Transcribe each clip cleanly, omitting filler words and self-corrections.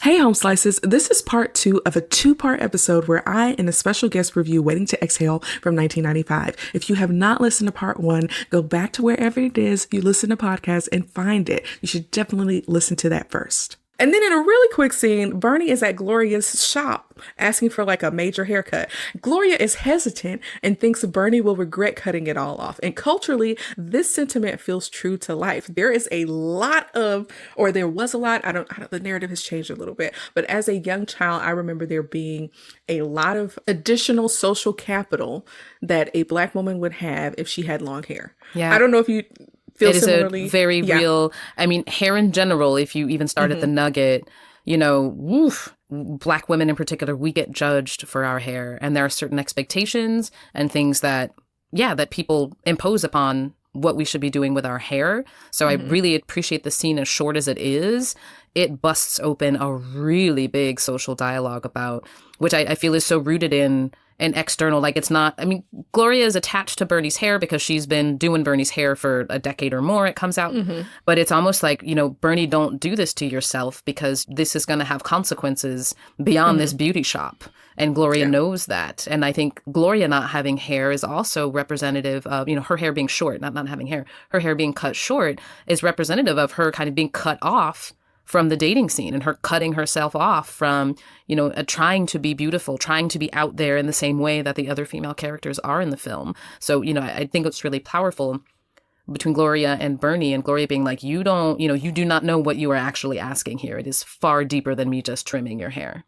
Hey, Home Slices. This is part 2 of a 2-part episode where I and a special guest review Waiting to Exhale from 1995. If you have not listened to part 1, go back to wherever it is you listen to podcasts and find it. You should definitely listen to that first. And then in a really quick scene, Bernie is at Gloria's shop asking for like a major haircut. Gloria is hesitant and thinks Bernie will regret cutting it all off. And culturally, this sentiment feels true to life. There is a lot of, or there was a lot, the narrative has changed a little bit, but as a young child, I remember there being a lot of additional social capital that a Black woman would have if she had long hair. Yeah. I don't know if you feel it is similarly. A very real, I mean, hair in general, if you even start at the nugget, you know, Black women in particular, we get judged for our hair. And there are certain expectations and things that, that people impose upon what we should be doing with our hair. So I really appreciate the scene, as short as it is. It busts open a really big social dialogue about, which I feel is so rooted in an external, like it's not, I mean, Gloria is attached to Bernie's hair because she's been doing Bernie's hair for a decade or more, it comes out. But it's almost like, you know, Bernie, don't do this to yourself because this is going to have consequences beyond this beauty shop. And Gloria knows that. And I think Gloria not having hair is also representative of, you know, her hair being short, not having hair, her hair being cut short is representative of her kind of being cut off from the dating scene and her cutting herself off from, you know, trying to be beautiful, trying to be out there in the same way that the other female characters are in the film. So, you know, I think it's really powerful between Gloria and Bernie, and Gloria being like, you don't, you know, you do not know what you are actually asking here. It is far deeper than me just trimming your hair.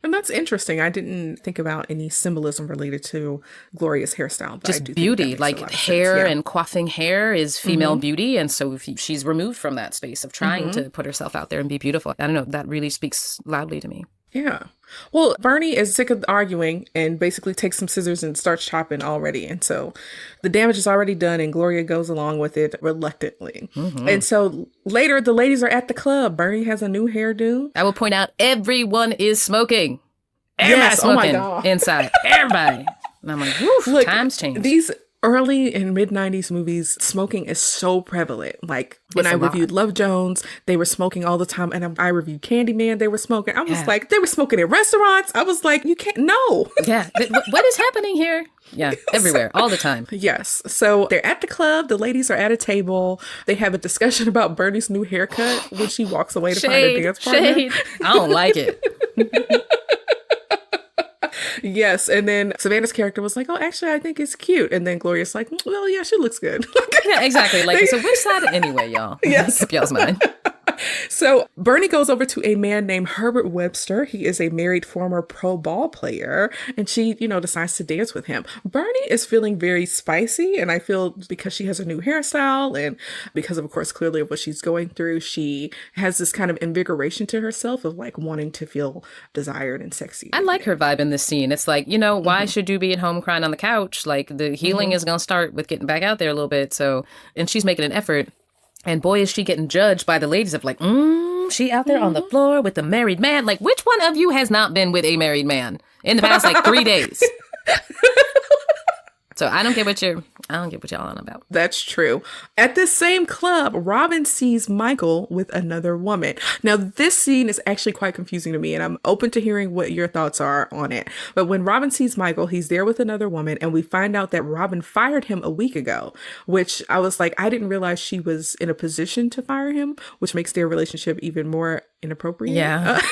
And that's interesting. I didn't think about any symbolism related to Gloria's hairstyle. But just I do beauty, think like hair and coiffing hair is female beauty. And so if she's removed from that space of trying to put herself out there and be beautiful, I don't know, that really speaks loudly to me. Yeah. Well, Bernie is sick of arguing and basically takes some scissors and starts chopping already. And so the damage is already done and Gloria goes along with it reluctantly. And so later the ladies are at the club. Bernie has a new hairdo. I will point out everyone is smoking. Everybody's smoking inside. Everybody. And I'm like, woof, look, times change. These early and mid-90s movies, smoking is so prevalent. Like when I reviewed Love Jones, they were smoking all the time. And I reviewed Candyman, they were smoking. I was like, they were smoking in restaurants. I was like, you can't, no. Yeah. What is happening here? Yeah, everywhere, all the time. Yes. So they're at the club. The ladies are at a table. They have a discussion about Bernie's new haircut when she walks away to find a dance partner. I don't like it. Yes. And then Savanna's character was like, oh, actually, I think it's cute. And then Gloria's like, well, yeah, she looks good. Yeah, exactly. Like, so which side anyway, y'all? Yes. Keep y'all's mind. So Bernie goes over to a man named Herbert Webster. He is a married former pro ball player, and she, you know, decides to dance with him. Bernie is feeling very spicy, and I feel because she has a new hairstyle and because of course, clearly of what she's going through, she has this kind of invigoration to herself of like wanting to feel desired and sexy. I like her vibe in this scene. It's like, you know, why should you be at home crying on the couch? Like the healing is going to start with getting back out there a little bit. So, and she's making an effort. And boy, is she getting judged by the ladies of like, she out there on the floor with a married man. Like, which one of you has not been with a married man in the past, like 3 days? So I don't get what y'all on about. That's true. At this same club, Robin sees Michael with another woman. Now, this scene is actually quite confusing to me, and I'm open to hearing what your thoughts are on it. But when Robin sees Michael, he's there with another woman, and we find out that Robin fired him a week ago, which I was like, I didn't realize she was in a position to fire him, which makes their relationship even more inappropriate. Yeah.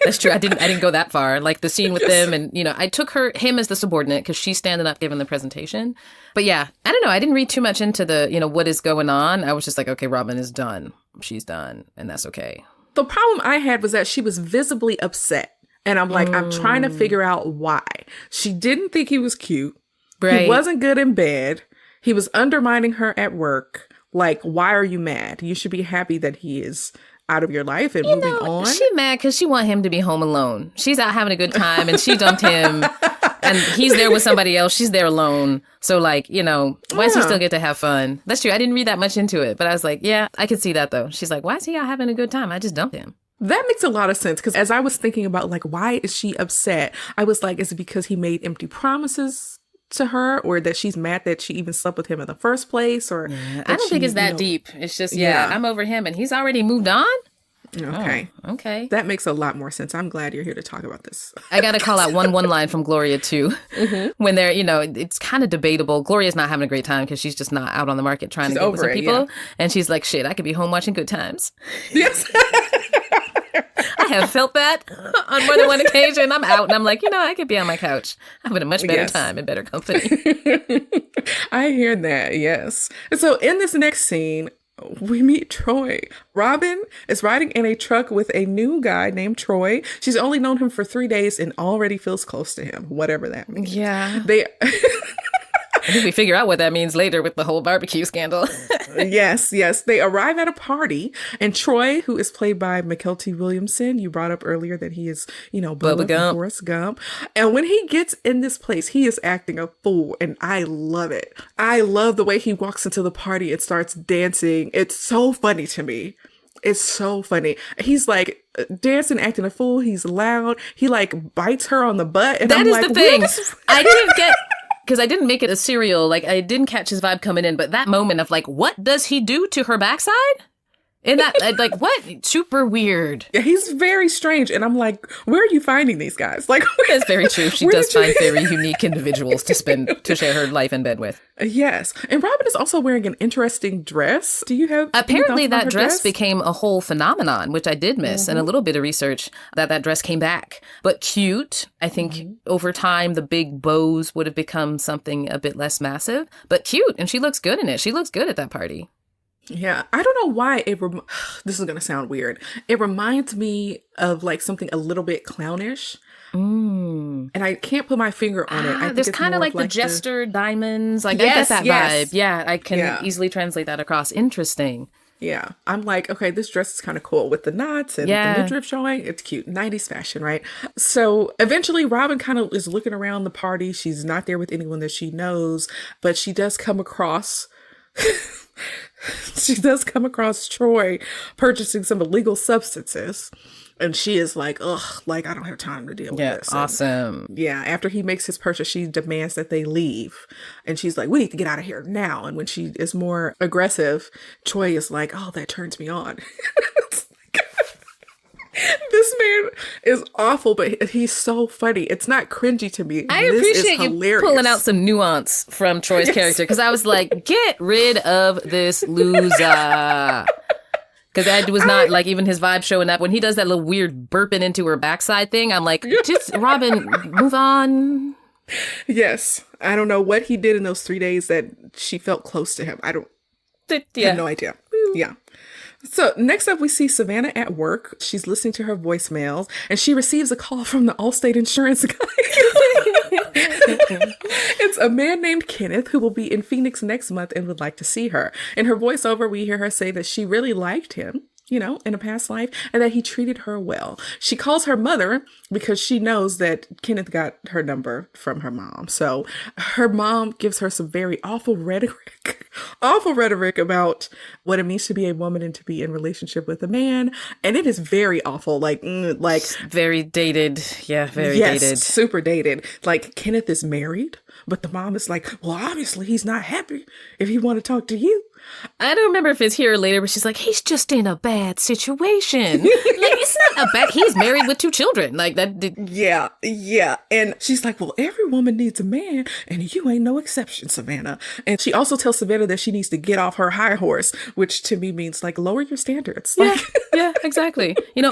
That's true. I didn't go that far. Like the scene with them, and you know, I took him as the subordinate because she's standing up giving the presentation. But yeah, I don't know. I didn't read too much into the, you know, what is going on. I was just like, okay, Robin is done. She's done, and that's okay. The problem I had was that she was visibly upset, and I'm like, I'm trying to figure out why. She didn't think he was cute. Right. He wasn't good in bed. He was undermining her at work. Like, why are you mad? You should be happy that he is out of your life and moving on. She mad because she want him to be home alone. She's out having a good time and she dumped him and he's there with somebody else. She's there alone. So like, you know, why does he still get to have fun? That's true. I didn't read that much into it, but I was like, yeah, I could see that though. She's like, why is he out having a good time? I just dumped him. That makes a lot of sense because as I was thinking about like, why is she upset? I was like, is it because he made empty promises to her, or that she's mad that she even slept with him in the first place? Or I don't think it's that deep. It's just, I'm over him and he's already moved on. Okay. Oh, okay. That makes a lot more sense. I'm glad you're here to talk about this. I got to call out one line from Gloria, too. When they're, it's kind of debatable. Gloria's not having a great time because she's just not out on the market trying to get with some people. Yeah. And she's like, shit, I could be home watching Good Times. Yes. I have felt that on more than one occasion. I'm out and I'm like, I could be on my couch having a much better time in better company. I hear that, yes. So in this next scene, we meet Troy. Robin is riding in a truck with a new guy named Troy. She's only known him for 3 days and already feels close to him, whatever that means. Yeah. I think we figure out what that means later with the whole barbecue scandal. Yes. They arrive at a party, and Troy, who is played by Mykelti Williamson, you brought up earlier that he is, Bubba from Forrest Gump. And when he gets in this place, he is acting a fool, and I love it. I love the way he walks into the party and starts dancing. It's so funny to me. It's so funny. He's like dancing, acting a fool. He's loud. He like bites her on the butt. And that I'm is like, the thing. I didn't get... Because I didn't make it a serial, like I didn't catch his vibe coming in, but that moment of like, what does he do to her backside? In that, like, what? Super weird. Yeah, he's very strange. And I'm like, where are you finding these guys? Like, that's very true. She does find very unique individuals to share her life in bed with. Yes. And Robin is also wearing an interesting dress. Do you have... Apparently that dress became a whole phenomenon, which I did miss. And a little bit of research that dress came back. But cute. I think over time, the big bows would have become something a bit less massive. But cute. And she looks good in it. She looks good at that party. Yeah, I don't know why this is going to sound weird. It reminds me of like something a little bit clownish. And I can't put my finger on it. I think there's kind of like the jester diamonds. Like yes, I get that vibe. Yeah, I can easily translate that across. Interesting. Yeah, I'm like, okay, this dress is kind of cool with the knots and the midriff showing. It's cute. 90s fashion, right? So eventually Robin kind of is looking around the party. She's not there with anyone that she knows, but she does come across... She does come across Troy purchasing some illegal substances. And she is like, ugh, like, I don't have time to deal with this. Awesome. And, after he makes his purchase, she demands that they leave. And she's like, we need to get out of here now. And when she is more aggressive, Troy is like, oh, that turns me on. This man is awful, but he's so funny. It's not cringy to me. I appreciate you pulling out some nuance from Troy's character, because I was like, get rid of this loser. Because that was not like even his vibe showing up. When he does that little weird burping into her backside thing, I'm like, just Robin, move on. Yes. I don't know what he did in those 3 days that she felt close to him. I have no idea. Yeah. So next up, we see Savanna at work. She's listening to her voicemails, and she receives a call from the Allstate insurance guy. It's a man named Kenneth who will be in Phoenix next month and would like to see her. In her voiceover, we hear her say that she really liked him, in a past life, and that he treated her well. She calls her mother because she knows that Kenneth got her number from her mom. So her mom gives her some very awful rhetoric about what it means to be a woman and to be in relationship with a man. And it is very awful. Like very dated. Yeah, very dated. Super dated. Like, Kenneth is married, but the mom is like, well, obviously he's not happy if he want to talk to you. I don't remember if it's here or later, but she's like, he's just in a bad situation. Like, it's not a bad, he's married with 2 children. Like that. Yeah. And she's like, well, every woman needs a man, and you ain't no exception, Savanna. And she also tells Savanna that she needs to get off her high horse, which to me means like lower your standards. Like, yeah, exactly. You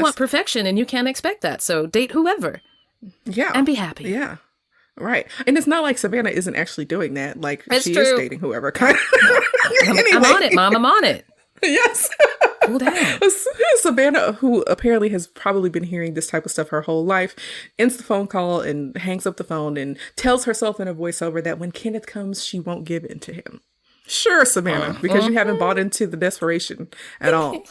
want perfection and you can't expect that. So date whoever. Yeah. And be happy. Yeah. Right. And it's not like Savanna isn't actually doing that. Like, it's she true. is dating whoever. Anyway. I'm on it, Mom. I'm on it. Yes. Cool down. Savanna, who apparently has probably been hearing this type of stuff her whole life, ends the phone call and hangs up the phone and tells herself in a voiceover that when Kenneth comes, she won't give in to him. Sure, Savanna, because you haven't bought into the desperation at all.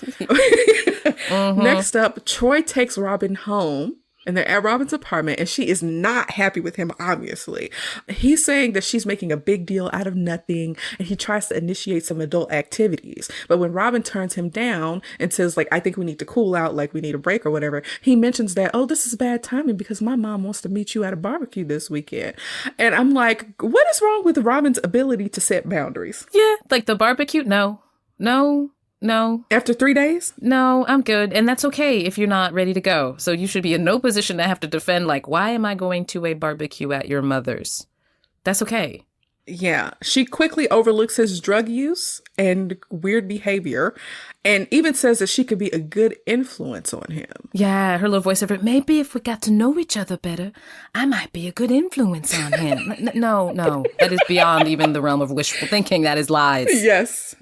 Next up, Troy takes Robin home. And they're at Robin's apartment, and she is not happy with him, obviously. He's saying that she's making a big deal out of nothing, and he tries to initiate some adult activities. But when Robin turns him down and says, like, I think we need to cool out, like, we need a break or whatever, he mentions that, oh, this is bad timing because my mom wants to meet you at a barbecue this weekend. And I'm like, what is wrong with Robin's ability to set boundaries? Yeah, like the barbecue? No. No. After 3 days? No, I'm good. And that's okay if you're not ready to go. So you should be in no position to have to defend, like, why am I going to a barbecue at your mother's? That's okay. Yeah, she quickly overlooks his drug use and weird behavior and even says that she could be a good influence on him. Yeah, her little voiceover, maybe if we got to know each other better, I might be a good influence on him. No, that is beyond even the realm of wishful thinking. That is lies.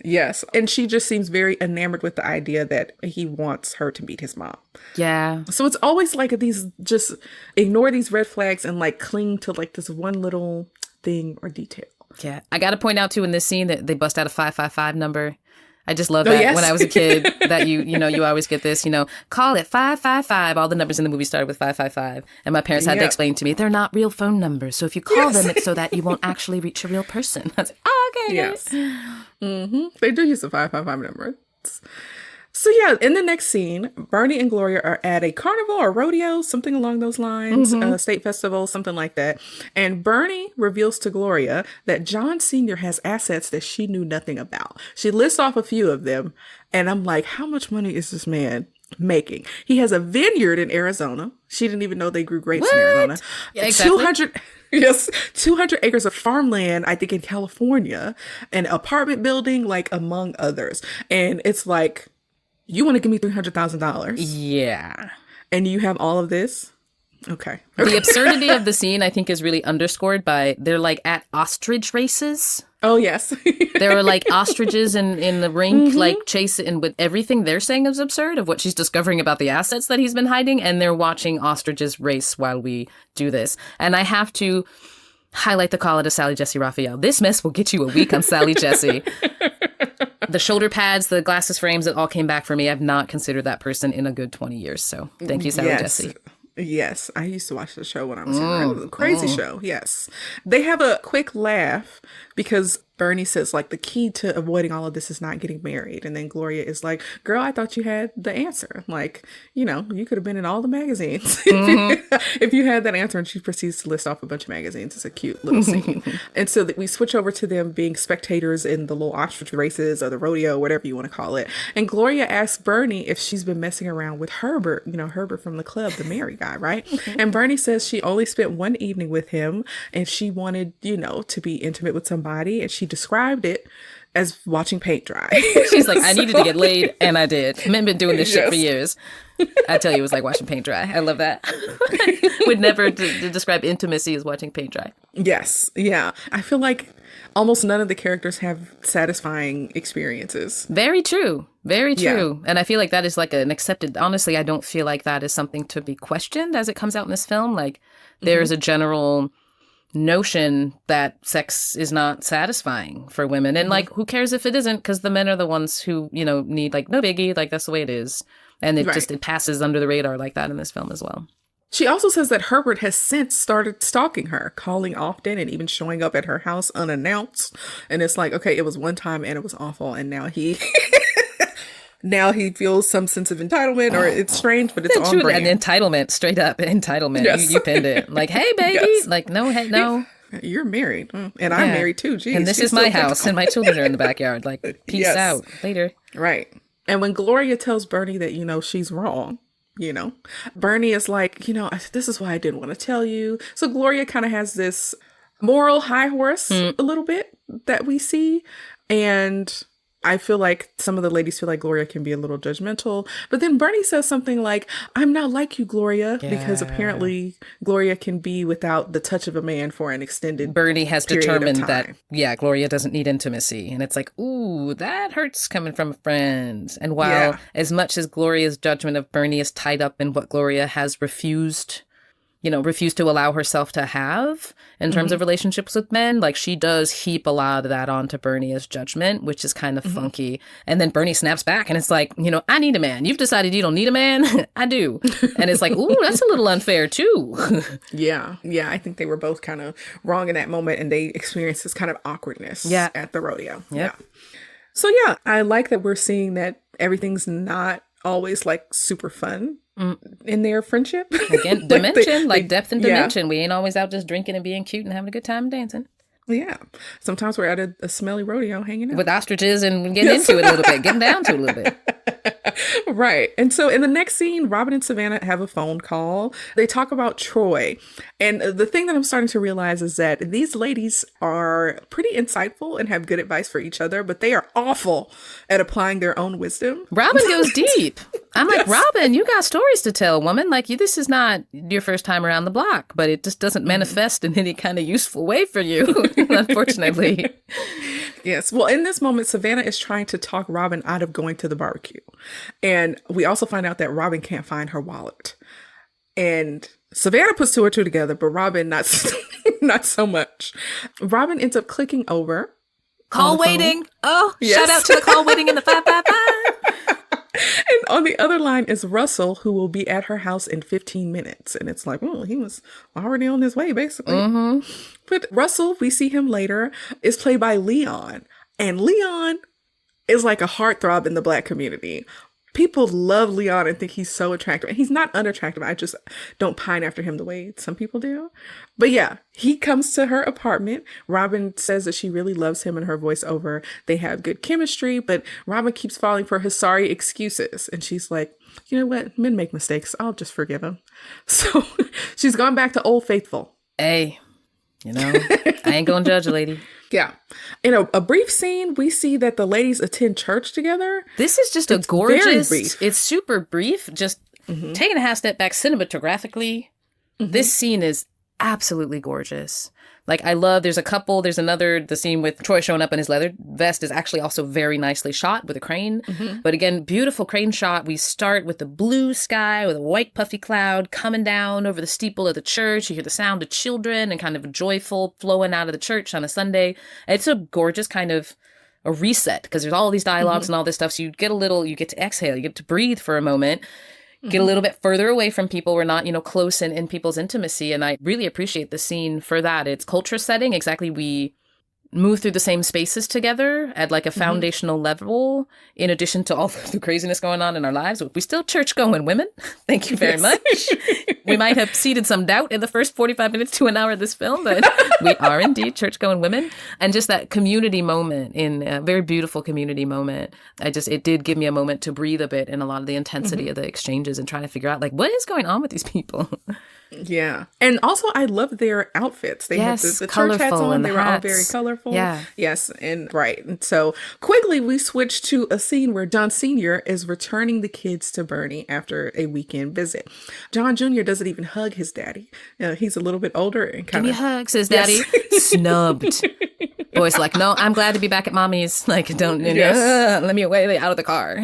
Yes. And she just seems very enamored with the idea that he wants her to meet his mom. Yeah. So it's always like these, just ignore these red flags and like cling to like this one little thing or detail. Yeah. I got to point out too in this scene that they bust out a 555 number. I just love that. Yes. When I was a kid, that you always get this, call it 555. All the numbers in the movie started with 555. And my parents had to explain to me, they're not real phone numbers. So if you call them, it's so that you won't actually reach a real person. I was like, oh, okay. Yes. Mm-hmm. They do use the 555 number. So yeah, in the next scene, Bernie and Gloria are at a carnival or rodeo, something along those lines, state festival, something like that. And Bernie reveals to Gloria that John Sr. has assets that she knew nothing about. She lists off a few of them. And I'm like, how much money is this man making? He has a vineyard in Arizona. She didn't even know they grew grapes in Arizona. Yeah, exactly. 200 acres of farmland, I think in California, an apartment building, like among others. And it's like, you want to give me $300,000? Yeah. And you have all of this? Okay. The absurdity of the scene, I think, is really underscored by they're like at ostrich races. Oh, yes. There are like ostriches in the rink, like chasing, and with everything they're saying is absurd of what she's discovering about the assets that he's been hiding. And they're watching ostriches race while we do this. And I have to highlight the call to Sally Jesse Raphael. This mess will get you a week on Sally Jesse. The shoulder pads, the glasses frames, it all came back for me. I've not considered that person in a good 20 years. So thank you, Sally Jesse. Yes, I used to watch the show when I was younger. It was a crazy show, yes. They have a quick laugh because Bernie says, like, the key to avoiding all of this is not getting married. And then Gloria is like, girl, I thought you had the answer. Like, you could have been in all the magazines if you had that answer. And she proceeds to list off a bunch of magazines. It's a cute little scene. And so that we switch over to them being spectators in the little ostrich races or the rodeo, whatever you want to call it. And Gloria asks Bernie if she's been messing around with Herbert, Herbert from the club, the married guy, right? And Bernie says she only spent one evening with him and she wanted, to be intimate with somebody. And she described it as watching paint dry. She's like, I needed to get laid, and I did. Men been doing this shit for years. I tell you, it was like watching paint dry. I love that. Would never describe intimacy as watching paint dry. Yes. Yeah. I feel like almost none of the characters have satisfying experiences. Very true. Very true. Yeah. And I feel like that is like an accepted, honestly, I don't feel like that is something to be questioned as it comes out in this film. Like there's a general notion that sex is not satisfying for women. And like, who cares if it isn't? Because the men are the ones who, need like, no biggie, like that's the way it is. And it it passes under the radar like that in this film as well. She also says that Herbert has since started stalking her, calling often and even showing up at her house unannounced. And it's like, okay, it was one time and it was awful. And now he feels some sense of entitlement, or it's strange, but it's on brand. An entitlement, straight up entitlement. Yes. You pinned it. Like, hey, baby. Yes. Like, no, hey, no. You're married. And I'm married too. Jeez. And this is my house and my children are in the backyard. Like, peace out. Later. Right. And when Gloria tells Bernie that, she's wrong, Bernie is like, this is why I didn't want to tell you. So Gloria kind of has this moral high horse a little bit that we see. And I feel like some of the ladies feel like Gloria can be a little judgmental. But then Bernie says something like, I'm not like you, Gloria, because apparently Gloria can be without the touch of a man for an extended Bernie has determined that, Gloria doesn't need intimacy. And it's like, ooh, that hurts coming from a friend. And while as much as Gloria's judgment of Bernie is tied up in what Gloria has refused to allow herself to have in terms of relationships with men, like she does heap a lot of that onto Bernie as judgment, which is kind of funky. And then Bernie snaps back and it's like, I need a man. You've decided you don't need a man. I do. And it's like, ooh, that's a little unfair too. Yeah. I think they were both kind of wrong in that moment and they experienced this kind of awkwardness at the rodeo. Yep. Yeah. So I like that we're seeing that everything's not always like super fun in their friendship. Again, dimension, like depth and dimension. We ain't always out just drinking and being cute and having a good time and dancing. Yeah. Sometimes we're at a smelly rodeo hanging out. With ostriches and getting into it a little bit, getting down to it a little bit. Right. And so in the next scene, Robin and Savanna have a phone call. They talk about Troy. And the thing that I'm starting to realize is that these ladies are pretty insightful and have good advice for each other, but they are awful at applying their own wisdom. Robin goes deep. I'm like, Robin, you got stories to tell, woman. Like, this is not your first time around the block, but it just doesn't manifest in any kind of useful way for you, unfortunately. Yes. Well, in this moment, Savanna is trying to talk Robin out of going to the barbecue. And we also find out that Robin can't find her wallet. And Savanna puts two or two together, but Robin not so much. Robin ends up clicking over. Call waiting. Oh, yes. Shout out to the call waiting in the 555. And on the other line is Russell, who will be at her house in 15 minutes. And it's like, he was already on his way, basically. Mm-hmm. But Russell, we see him later, is played by Leon. And Leon is like a heartthrob in the Black community. People love Leon and think he's so attractive. And he's not unattractive. I just don't pine after him the way some people do. But yeah, he comes to her apartment. Robin says that she really loves him and her voiceover. They have good chemistry, but Robin keeps falling for his sorry excuses. And she's like, you know what? Men make mistakes. I'll just forgive him. So she's gone back to Old Faithful. Hey, I ain't gonna judge a lady. Yeah. In a brief scene, we see that the ladies attend church together. This is just it's a gorgeous, it's super brief. Just taking a half step back cinematographically, this scene is absolutely gorgeous. Like, I love, there's the scene with Troy showing up in his leather vest is actually also very nicely shot with a crane. Mm-hmm. But again, beautiful crane shot. We start with the blue sky with a white puffy cloud coming down over the steeple of the church. You hear the sound of children and kind of joyful flowing out of the church on a Sunday. It's a gorgeous kind of a reset because there's all these dialogues and all this stuff. So you get to exhale, you get to breathe for a moment. Get a little bit further away from people. We're not, close in people's intimacy. And I really appreciate the scene for that. It's culture setting. Exactly. We move through the same spaces together at like a foundational level, in addition to all the craziness going on in our lives. We still church-going women. Thank you very much. We might have seeded some doubt in the first 45 minutes to an hour of this film, but we are indeed church-going women. And just that community moment, in a very beautiful community moment, it did give me a moment to breathe a bit in a lot of the intensity of the exchanges and trying to figure out, like, what is going on with these people? Yeah. And also, I love their outfits. They had the church hats on. They were all very colorful. Yeah. Yes. And right. And so quickly, we switch to a scene where John Sr. is returning the kids to Bernie after a weekend visit. John Jr. doesn't even hug his daddy. He's a little bit older and kind of... Give me hugs, his daddy. Snubbed. Boy's like, no, I'm glad to be back at mommy's. Like, don't, let me away out of the car.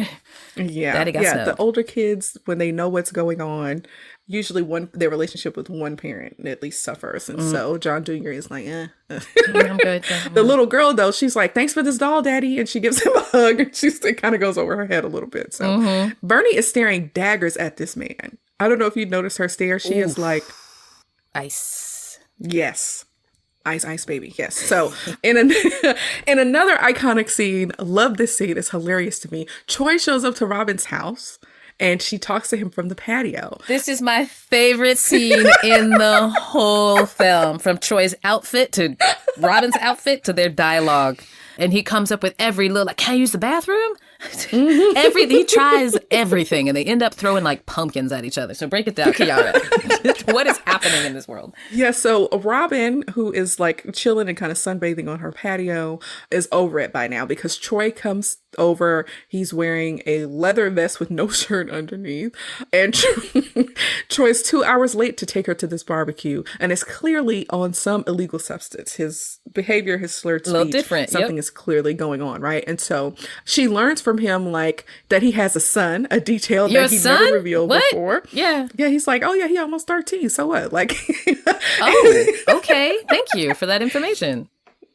Yeah. Daddy got snubbed. The older kids, when they know what's going on, usually their relationship with one parent at least suffers. And so John Jr. is like, I'm good. The little girl, though, she's like, thanks for this doll, daddy. And she gives him a hug. And it kind of goes over her head a little bit. So Bernie is staring daggers at this man. I don't know if you noticed her stare. She is like... Ice. Yes. Ice, baby. Yes. So in another iconic scene, love this scene. It's hilarious to me. Troy shows up to Robin's house and she talks to him from the patio. This is my favorite scene in the whole film, from Troy's outfit to Robin's outfit to their dialogue. And he comes up with every little, like, can I use the bathroom? He tries everything, and they end up throwing like pumpkins at each other. So break it down, Kiara. What is happening in this world? Yeah, so Robin, who is like chilling and kind of sunbathing on her patio, is over it by now because Troy comes over. He's wearing a leather vest with no shirt underneath, and Troy's 2 hours late to take her to this barbecue, and is clearly on some illegal substance. His behavior, his slurred speech, a little different. Something is clearly going on, right? And so she learns from him like that he has a son, a detail that he never revealed before. Yeah, he's like, oh yeah, he almost 13. So what? Like, oh, okay. Thank you for that information.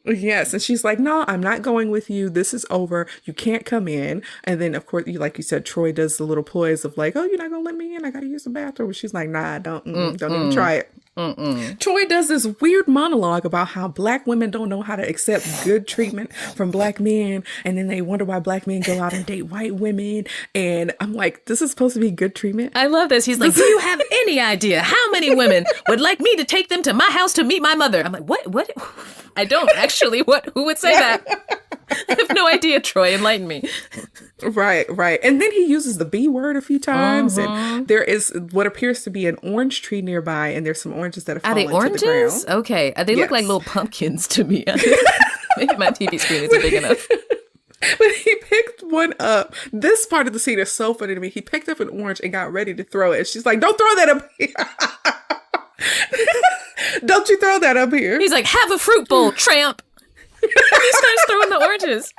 Yes. And she's like, no, I'm not going with you. This is over. You can't come in. And then, of course, like you said, Troy does the little ploys of like, oh, you're not going to let me in. I got to use the bathroom. She's like, nah, don't even try it. Troy does this weird monologue about how black women don't know how to accept good treatment from black men. And then they wonder why black men go out and date white women. And I'm like, this is supposed to be good treatment? I love this. He's like, do you have any idea how many women would like me to take them to my house to meet my mother? I'm like, what? I don't actually. Who would say that? I have no idea, Troy. Enlighten me. Right. And then he uses the B word a few times. And there is what appears to be an orange tree nearby. And there's some oranges that have fallen to the ground. Are they oranges? Okay. They look like little pumpkins to me. Maybe my TV screen isn't big enough. But he picked one up. This part of the scene is so funny to me. He picked up an orange and got ready to throw it. She's like, don't throw that up here. Don't you throw that up here. He's like, have a fruit bowl, tramp. He starts throwing the oranges.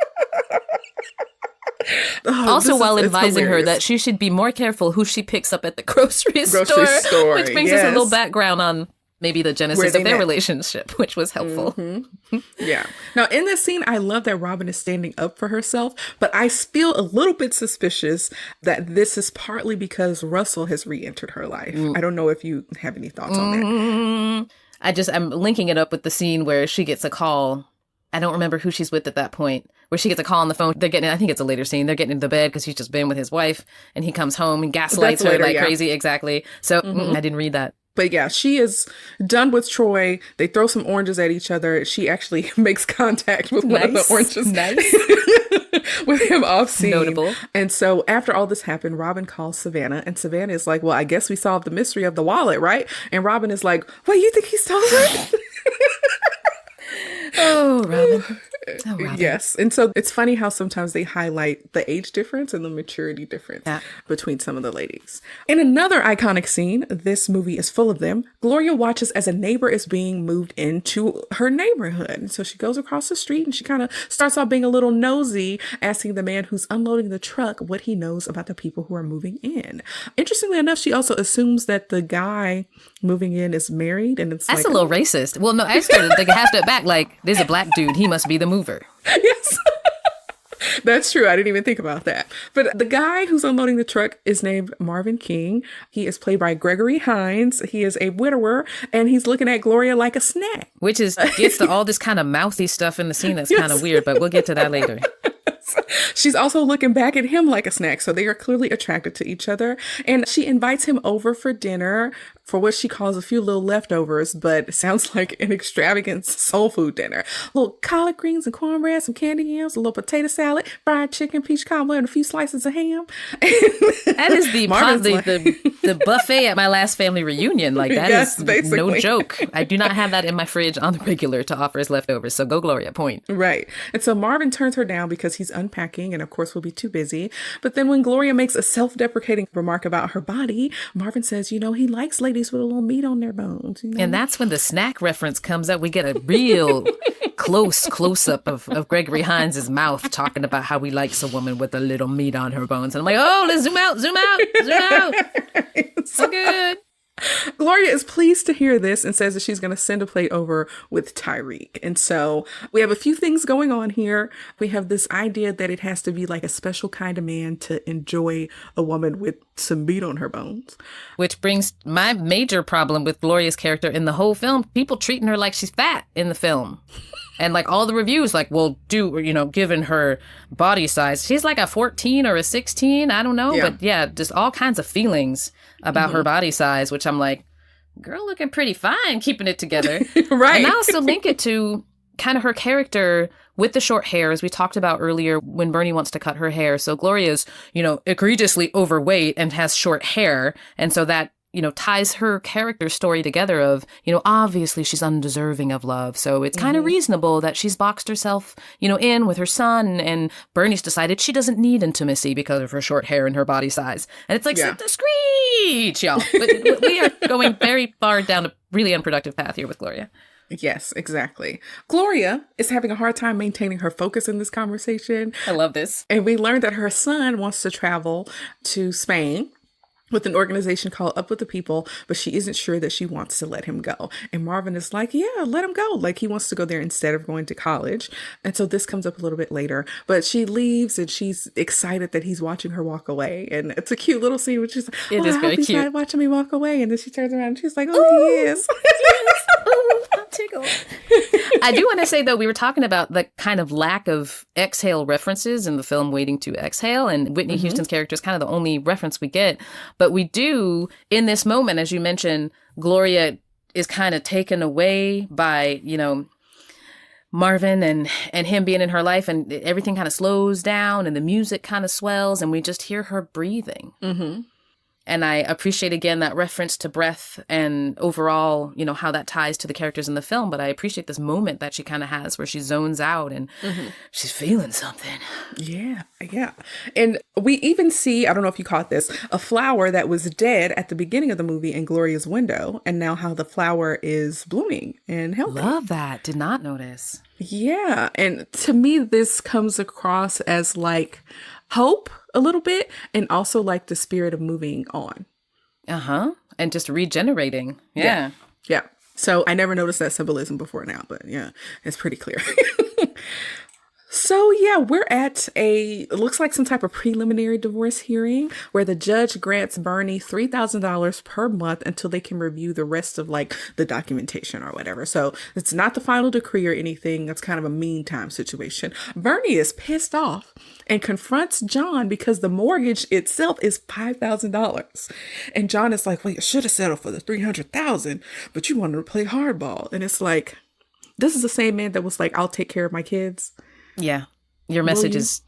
Also, while advising her that she should be more careful who she picks up at the grocery store. Which brings us a little background on maybe the genesis of their relationship, which was helpful. Mm-hmm. Yeah. Now, in this scene, I love that Robin is standing up for herself, but I feel a little bit suspicious that this is partly because Russell has re-entered her life. I don't know if you have any thoughts on that. I'm linking it up with the scene where she gets a call. I don't remember who she's with at that point, where she gets a call on the phone. I think it's a later scene. They're getting into bed because he's just been with his wife, and he comes home and gaslights her crazy. Exactly. So I didn't read that. But yeah, she is done with Troy. They throw some oranges at each other. She actually makes contact with one of the oranges. Nice. With him off scene. Notable. And so after all this happened, Robin calls Savanna. And Savanna is like, well, I guess we solved the mystery of the wallet, right? And Robin is like, wait, you think he stole it? Oh, Robin. Yes. And so it's funny how sometimes they highlight the age difference and the maturity difference between some of the ladies. In another iconic scene, this movie is full of them, Gloria watches as a neighbor is being moved into her neighborhood. And so she goes across the street and she kind of starts off being a little nosy, asking the man who's unloading the truck what he knows about the people who are moving in. Interestingly enough, she also assumes that the guy moving in is married, and it's that's like a little racist. Well, no, I started thinking half step back, like, there's a black dude, he must be the mover. Yes. That's true. I didn't even think about that. But the guy who's unloading the truck is named Marvin King. He is played by Gregory Hines. He is a widower, and he's looking at Gloria like a snack. Which gets to all this kind of mouthy stuff in the scene that's kind of weird, but we'll get to that later. She's also looking back at him like a snack, so they are clearly attracted to each other. And she invites him over for dinner for what she calls a few little leftovers, but it sounds like an extravagant soul food dinner. Little collard greens and cornbread, some candy yams, a little potato salad, fried chicken, peach cobbler, and a few slices of ham. That is the buffet at my last family reunion. Like, that is basically no joke. I do not have that in my fridge on the regular to offer as leftovers. So go Gloria, point. Right. And so Marvin turns her down because he's unpacking and of course will be too busy. But then when Gloria makes a self-deprecating remark about her body, Marvin says, he likes ladies with a little meat on their bones. And that's when the snack reference comes up. We get a real close-up of Gregory Hines' mouth talking about how he likes a woman with a little meat on her bones. And I'm like, oh, let's zoom out. So good. Gloria is pleased to hear this and says that she's going to send a plate over with Tyreek. And so we have a few things going on here. We have this idea that it has to be like a special kind of man to enjoy a woman with some meat on her bones. Which brings my major problem with Gloria's character in the whole film. People treating her like she's fat in the film. And like all the reviews, like, well, given her body size, she's like a 14 or a 16. I don't know. Yeah. But yeah, just all kinds of feelings about her body size, which I'm like, girl, looking pretty fine, keeping it together. Right. And I also link it to kind of her character with the short hair, as we talked about earlier when Bernie wants to cut her hair. So Gloria's, egregiously overweight and has short hair. And so that, ties her character story together of, obviously she's undeserving of love. So it's kind of reasonable that she's boxed herself, in with her son. And Bernie's decided she doesn't need intimacy because of her short hair and her body size. And it's like, screech, y'all. But we are going very far down a really unproductive path here with Gloria. Yes, exactly. Gloria is having a hard time maintaining her focus in this conversation. I love this. And we learned that her son wants to travel to Spain. with an organization called Up With the People, but she isn't sure that she wants to let him go. And Marvin is like, yeah, let him go. Like, he wants to go there instead of going to college. And so this comes up a little bit later, but she leaves and she's excited that he's watching her walk away. And it's a cute little scene, which is, it is very he's cute. not watching me walk away. And then she turns around and she's like, oh, he is. Yes. Oh, I'm tickled. I do want to say, though, we were talking about the kind of lack of exhale references in the film Waiting to Exhale, and Whitney Houston's character is kind of the only reference we get. But we do, in this moment, as you mentioned, Gloria is kind of taken away by, you know, Marvin and him being in her life, and everything kind of slows down and the music kind of swells and we just hear her breathing. Mm-hmm. And I appreciate, again, that reference to breath and overall, you know, how that ties to the characters in the film. But I appreciate this moment that she kind of has where she zones out and she's feeling something. Yeah, yeah. And we even see, I don't know if you caught this, a flower that was dead at the beginning of the movie in Gloria's window. And now how the flower is blooming and healthy. Love that. Did not notice. Yeah. And to me, this comes across as like hope a little bit, and also like the spirit of moving on. And just regenerating. Yeah. So I never noticed that symbolism before now, but yeah, it's pretty clear. So yeah, we're at it looks like some type of preliminary divorce hearing where the judge grants Bernie $3,000 per month until they can review the rest of like the documentation or whatever. So it's not the final decree or anything. It's kind of a meantime situation. Bernie is pissed off and confronts John because the mortgage itself is $5,000. And John is like, well, you should have settled for the $300,000, but you wanted to play hardball. And it's like, this is the same man that was like, I'll take care of my kids. Yeah. Your message is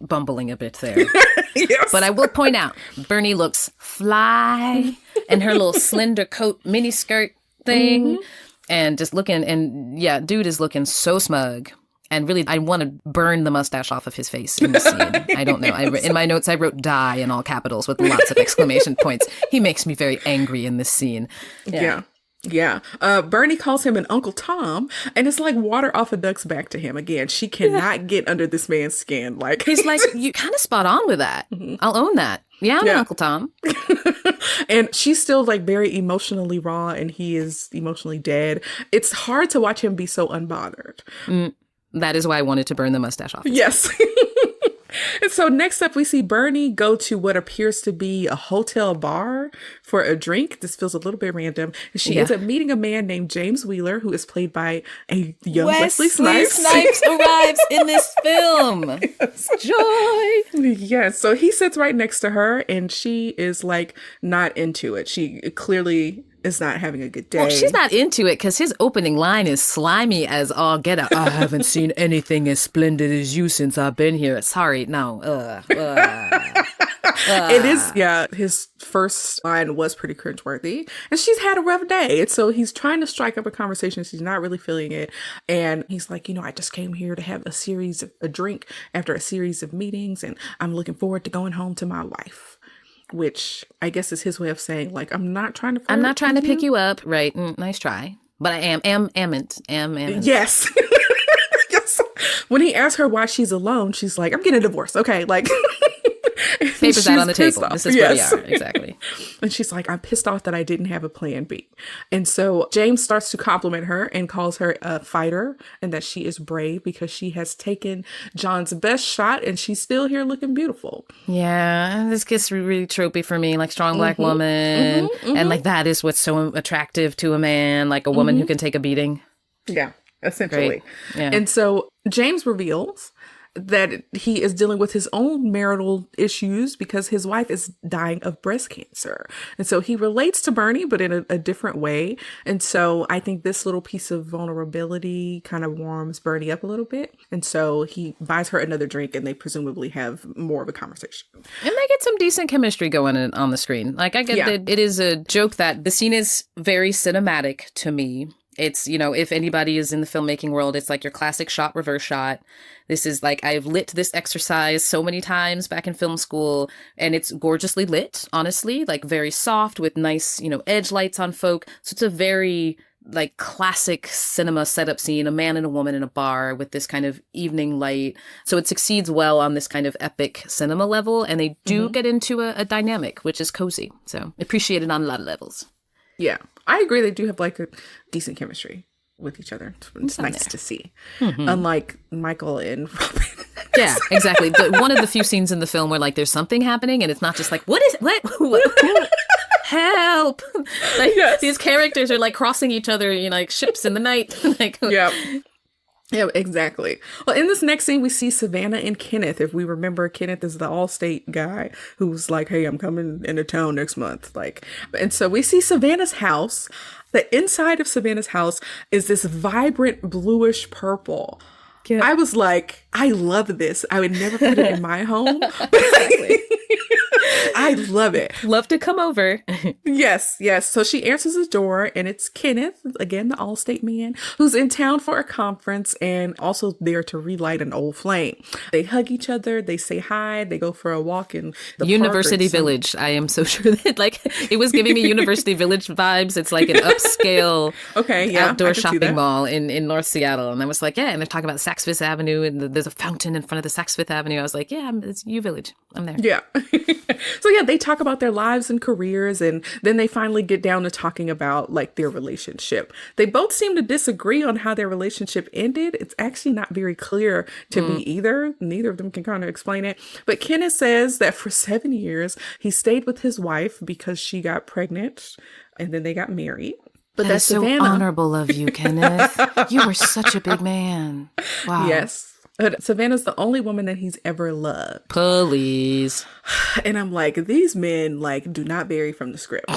bumbling a bit there. Yes. But I will point out, Bernie looks fly in her little slender coat mini skirt thing. And just looking, and yeah, dude is looking so smug. And really, I want to burn the mustache off of his face in the scene. I don't know. In my notes, I wrote die in all capitals with lots of exclamation points. He makes me very angry in this scene. Yeah. Bernie calls him an Uncle Tom, and it's like water off a duck's back to him. Again, she cannot get under this man's skin. Like, he's like, you kind of spot on with that. I'll own that. Yeah, I'm an Uncle Tom. And she's still like very emotionally raw, and he is emotionally dead. It's hard to watch him be so unbothered. That is why I wanted to burn the mustache off. Yes. And so next up, we see Bernie go to what appears to be a hotel bar for a drink. This feels a little bit random. And she ends up meeting a man named James Wheeler, who is played by a young Wesley Snipes. Snipes arrives in this film. Yes. Joy. Yes. So he sits right next to her, and she is like not into it. She clearly is not having a good day. Well, she's not into it because his opening line is slimy as all get out. I haven't seen anything as splendid as you since I've been here. Sorry, no. It is, yeah. His first line was pretty cringeworthy, and she's had a rough day. And so he's trying to strike up a conversation. She's not really feeling it. And he's like, I just came here to have a drink after a series of meetings, and I'm looking forward to going home to my wife. Which I guess is his way of saying, like, I'm not trying to pick you up. Right. Nice try. But I am. Yes. Yes. When he asks her why she's alone, she's like, I'm getting a divorce. Okay. Like, papers out on the table. Off. This is where we are. Exactly. And she's like, I'm pissed off that I didn't have a plan B. And so James starts to compliment her and calls her a fighter and that she is brave because she has taken John's best shot and she's still here looking beautiful. Yeah. This gets really tropey for me, like strong black woman. And like that is what's so attractive to a man, like a woman who can take a beating. Yeah, essentially. Yeah. And so James reveals that he is dealing with his own marital issues because his wife is dying of breast cancer. And so he relates to Bernie, but in a different way. And so I think this little piece of vulnerability kind of warms Bernie up a little bit. And so he buys her another drink and they presumably have more of a conversation. And they get some decent chemistry going on the screen. Like I get that it is a joke that the scene is very cinematic to me. It's, if anybody is in the filmmaking world, it's like your classic shot, reverse shot. This is like, I've lit this exercise so many times back in film school, and it's gorgeously lit, honestly, like very soft with nice, edge lights on folk. So it's a very like classic cinema setup scene, a man and a woman in a bar with this kind of evening light. So it succeeds well on this kind of epic cinema level. And they do get into a dynamic, which is cozy. So appreciated on a lot of levels. Yeah, I agree. They do have like a decent chemistry with each other. It's nice to see. Unlike Michael and Robin. Yeah, exactly. One of the few scenes in the film where like there's something happening and it's not just like, what is it? What? Help. Like these characters are like crossing each other, you know, like ships in the night. Like, yeah. Yeah, exactly. Well, in this next scene, we see Savanna and Kenneth. If we remember, Kenneth is the Allstate guy who's like, hey, I'm coming into town next month. Like, and so we see Savannah's house. The inside of Savannah's house is this vibrant bluish purple. Yeah. I was like, I love this. I would never put it in my home. Exactly. I love it. Love to come over. Yes. So she answers the door and it's Kenneth, again, the Allstate man, who's in town for a conference and also there to relight an old flame. They hug each other. They say hi. They go for a walk in the University Village. I am so sure that like it was giving me University Village vibes. It's like an upscale outdoor shopping mall in North Seattle. And I was like, yeah. And they're talking about Saks Fifth Avenue and there's a fountain in front of the Saks Fifth Avenue. I was like, yeah, it's U Village. I'm there. Yeah. So yeah, they talk about their lives and careers, and then they finally get down to talking about like their relationship. They both seem to disagree on how their relationship ended. It's actually not very clear to me either. Neither of them can kind of explain it. But Kenneth says that for 7 years, he stayed with his wife because she got pregnant and then they got married. But that's so honorable of you, Kenneth. You were such a big man. Wow. Yes. But Savannah's the only woman that he's ever loved. Please. And I'm like, these men like do not vary from the script.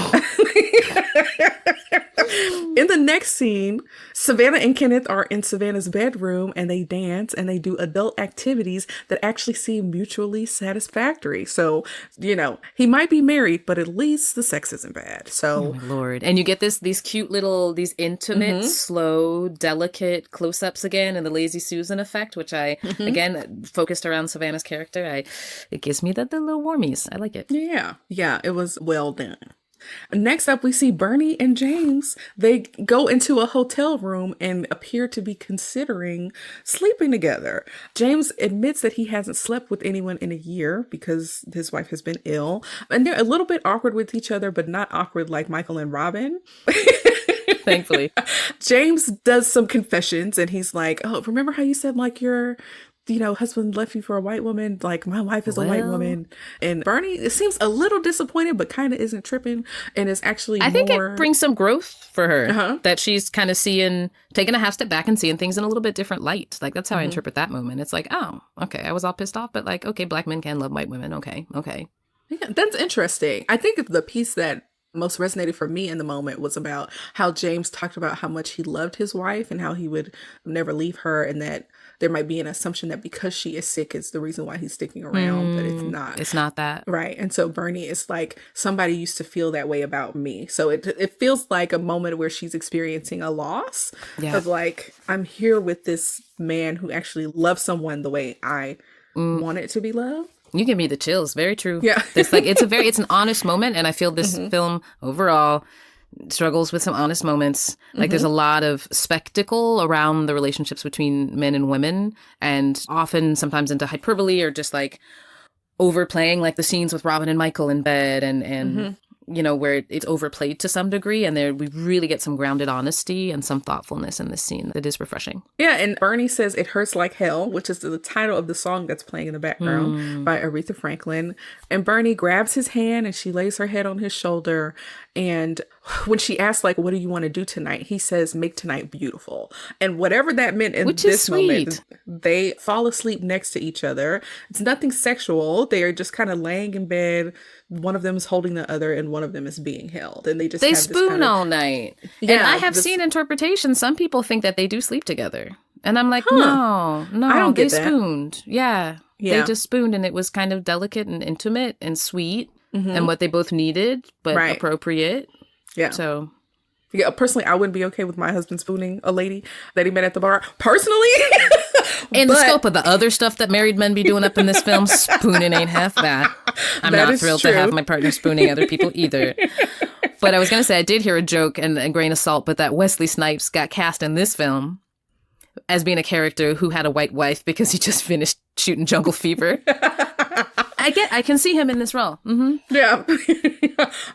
In the next scene, Savanna and Kenneth are in Savannah's bedroom and they dance and they do adult activities that actually seem mutually satisfactory. So, you know, he might be married, but at least the sex isn't bad. So, oh my Lord. And you get these cute little, these intimate, slow, delicate close-ups again and the Lazy Susan effect, which I, again, focused around Savannah's character. It gives me the little warmies. I like it. Yeah, it was well done. Next up, we see Bernie and James. They go into a hotel room and appear to be considering sleeping together. James admits that he hasn't slept with anyone in a year because his wife has been ill. And they're a little bit awkward with each other, but not awkward like Michael and Robin. Thankfully. James does some confessions and he's like, oh, remember how you said like your husband left you for a white woman? Like, my wife is a white woman. And Bernie, it seems a little disappointed, but kind of isn't tripping. And is actually I think it brings some growth for her. That she's kind of taking a half step back and seeing things in a little bit different light. Like, that's how I interpret that moment. It's like, oh, okay, I was all pissed off, but like, okay, black men can love white women. Okay. Yeah, that's interesting. I think the piece that most resonated for me in the moment was about how James talked about how much he loved his wife and how he would never leave her, and that there might be an assumption that because she is sick is the reason why he's sticking around, but it's not. It's not that. Right. And so Bernie is like, somebody used to feel that way about me. So it feels like a moment where she's experiencing a loss of like, I'm here with this man who actually loves someone the way I wanted to be loved. You give me the chills. Very true. Yeah. It's like, it's an honest moment. And I feel this film overall struggles with some honest moments. Like there's a lot of spectacle around the relationships between men and women, and often sometimes into hyperbole or just like overplaying, like the scenes with Robin and Michael in bed and where it's overplayed to some degree. And we really get some grounded honesty and some thoughtfulness in this scene. It is refreshing. Yeah. And Bernie says It Hurts Like Hell, which is the title of the song that's playing in the background by Aretha Franklin. And Bernie grabs his hand and she lays her head on his shoulder. And when she asks, like, what do you want to do tonight? He says, make tonight beautiful. And whatever that meant in this moment, they fall asleep next to each other. It's nothing sexual. They are just kind of laying in bed. One of them is holding the other and one of them is being held. And they spoon all night. Yeah, and I have seen interpretations. Some people think that they do sleep together. And I'm like, no, I don't get they that. Spooned. Yeah. They just spooned, and it was kind of delicate and intimate and sweet. And what they both needed, but appropriate. Yeah. So, yeah, personally, I wouldn't be okay with my husband spooning a lady that he met at the bar. Personally. In the scope of the other stuff that married men be doing up in this film, spooning ain't half that. I'm not thrilled to have my partner spooning other people either. But I was going to say, I did hear a joke and a grain of salt, but that Wesley Snipes got cast in this film as being a character who had a white wife because he just finished shooting Jungle Fever. I can see him in this role. Mm-hmm. Yeah.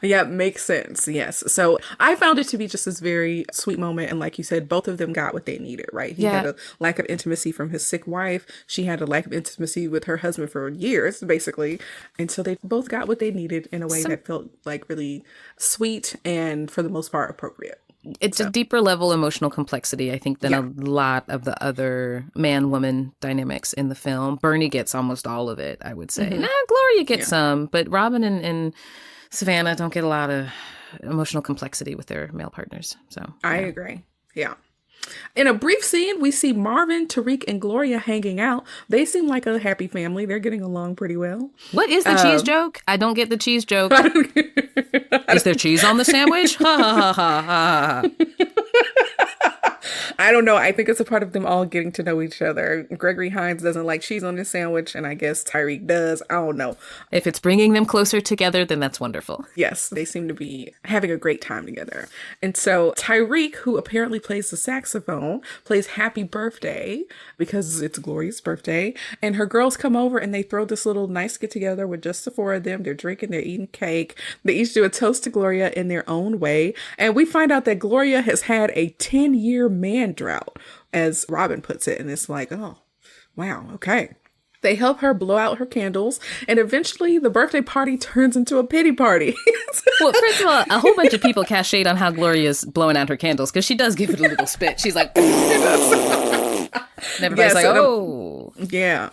Yeah, makes sense. Yes. So I found it to be just this very sweet moment. And like you said, both of them got what they needed, right? He had a lack of intimacy from his sick wife. She had a lack of intimacy with her husband for years, basically. And so they both got what they needed in a way that felt like really sweet and for the most part appropriate. It's a deeper level emotional complexity, I think, than a lot of the other man-woman dynamics in the film. Bernie gets almost all of it, I would say. Mm-hmm. Gloria gets some, but Robin and Savanna don't get a lot of emotional complexity with their male partners. So I agree. Yeah. In a brief scene, we see Marvin, Tariq, and Gloria hanging out. They seem like a happy family. They're getting along pretty well. What is the cheese joke? I don't get the cheese joke. Is there cheese on the sandwich? Ha ha ha ha ha. I don't know. I think it's a part of them all getting to know each other. Gregory Hines doesn't like cheese on his sandwich, and I guess Tyreek does. I don't know. If it's bringing them closer together, then that's wonderful. Yes, they seem to be having a great time together. And so Tyreek, who apparently plays the saxophone, plays Happy Birthday because it's Gloria's birthday. And her girls come over and they throw this little nice get together with just the four of them. They're drinking, they're eating cake. They each do a toast to Gloria in their own way. And we find out that Gloria has had a 10-year man drought, as Robin puts it. And it's like, oh, wow, okay. They help her blow out her candles, and eventually the birthday party turns into a pity party. Well, first of all, a whole bunch of people cast shade on how Gloria's blowing out her candles, because she does give it a little spit. She's like, and everybody's like, oh. Yeah.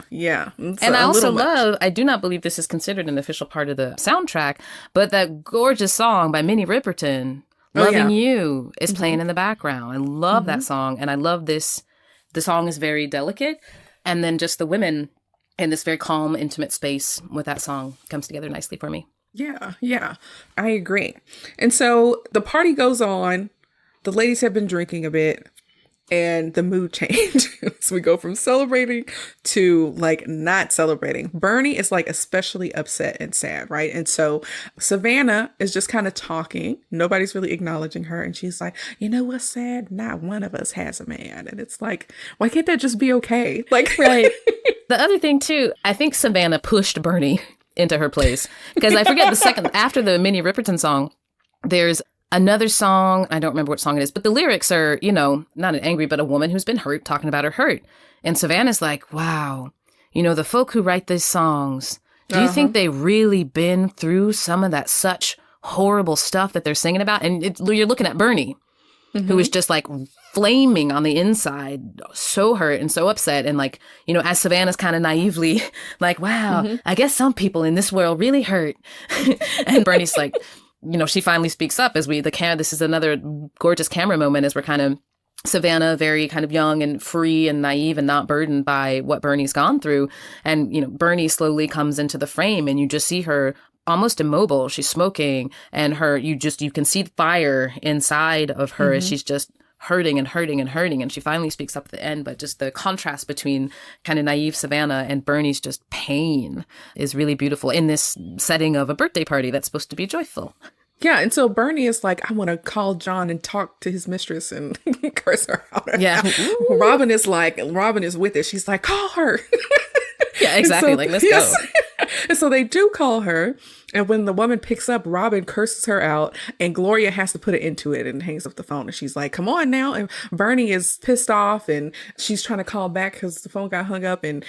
And I also love, I do not believe this is considered an official part of the soundtrack, but that gorgeous song by Minnie Riperton, Loving You, is playing in the background. I love that song. And I love this. The song is very delicate. And then just the women in this very calm, intimate space with that song comes together nicely for me. Yeah. I agree. And so the party goes on. The ladies have been drinking a bit. And the mood changes. So we go from celebrating to like not celebrating. Bernie is like especially upset and sad, right? And so Savanna is just kind of talking. Nobody's really acknowledging her. And she's like, you know what's sad? Not one of us has a man. And it's like, why can't that just be okay? Like, right. The other thing too, I think Savanna pushed Bernie into her place. Because I forget the second, after the Minnie Riperton song, there's another song, I don't remember what song it is, but the lyrics are, not an angry, but a woman who's been hurt talking about her hurt. And Savannah's like, wow, the folk who write these songs, do you think they really been through some of that such horrible stuff that they're singing about? And you're looking at Bernie, who is just like flaming on the inside, so hurt and so upset. And like, as Savannah's kind of naively like, wow, I guess some people in this world really hurt. And Bernie's like, she finally speaks up as this is another gorgeous camera moment as we're kind of Savanna, very kind of young and free and naive and not burdened by what Bernie's gone through. And, Bernie slowly comes into the frame and you just see her almost immobile. She's smoking and you can see fire inside of her as she's just hurting and hurting and hurting. And she finally speaks up at the end. But just the contrast between kind of naive Savanna and Bernie's just pain is really beautiful in this setting of a birthday party that's supposed to be joyful. Yeah, and so Bernie is like, I want to call John and talk to his mistress and curse her out. Yeah. Robin is with it. She's like, call her. Yeah, exactly. Let's go. And so they do call her. And when the woman picks up, Robin curses her out and Gloria has to put it into it and hangs up the phone. And she's like, come on now. And Bernie is pissed off and she's trying to call back because the phone got hung up. And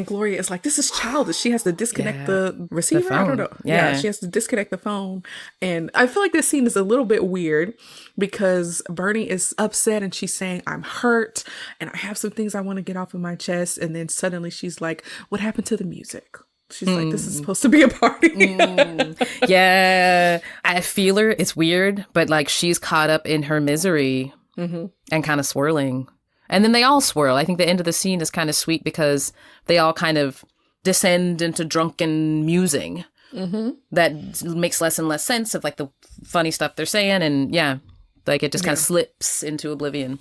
Gloria is like, this is childish. She has to disconnect the receiver. The phone. I don't know. Yeah, she has to disconnect the phone. And I feel like this scene is a little bit weird because Bernie is upset and she's saying, I'm hurt and I have some things I want to get off of my chest. And then suddenly she's like, what happened to the music? She's like, this is supposed to be a party. Yeah. I feel her. It's weird, but like she's caught up in her misery and kind of swirling. And then they all swirl. I think the end of the scene is kind of sweet because they all kind of descend into drunken musing that makes less and less sense of like the funny stuff they're saying. And yeah, like it just kind of slips into oblivion.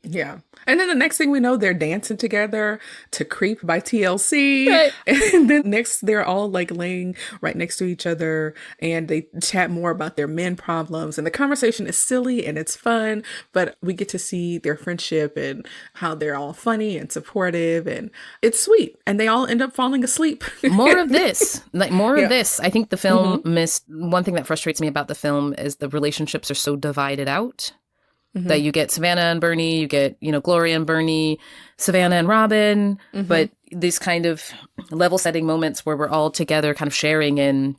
Yeah. And then the next thing we know, they're dancing together to Creep by TLC. Right. And then next, they're all like laying right next to each other and they chat more about their men problems. And the conversation is silly and it's fun, but we get to see their friendship and how they're all funny and supportive and it's sweet. And they all end up falling asleep. More of this, of this. I think the film missed one thing that frustrates me about the film is the relationships are so divided out. That you get Savanna and Bernie, you get, Gloria and Bernie, Savanna and Robin, but these kind of level setting moments where we're all together kind of sharing in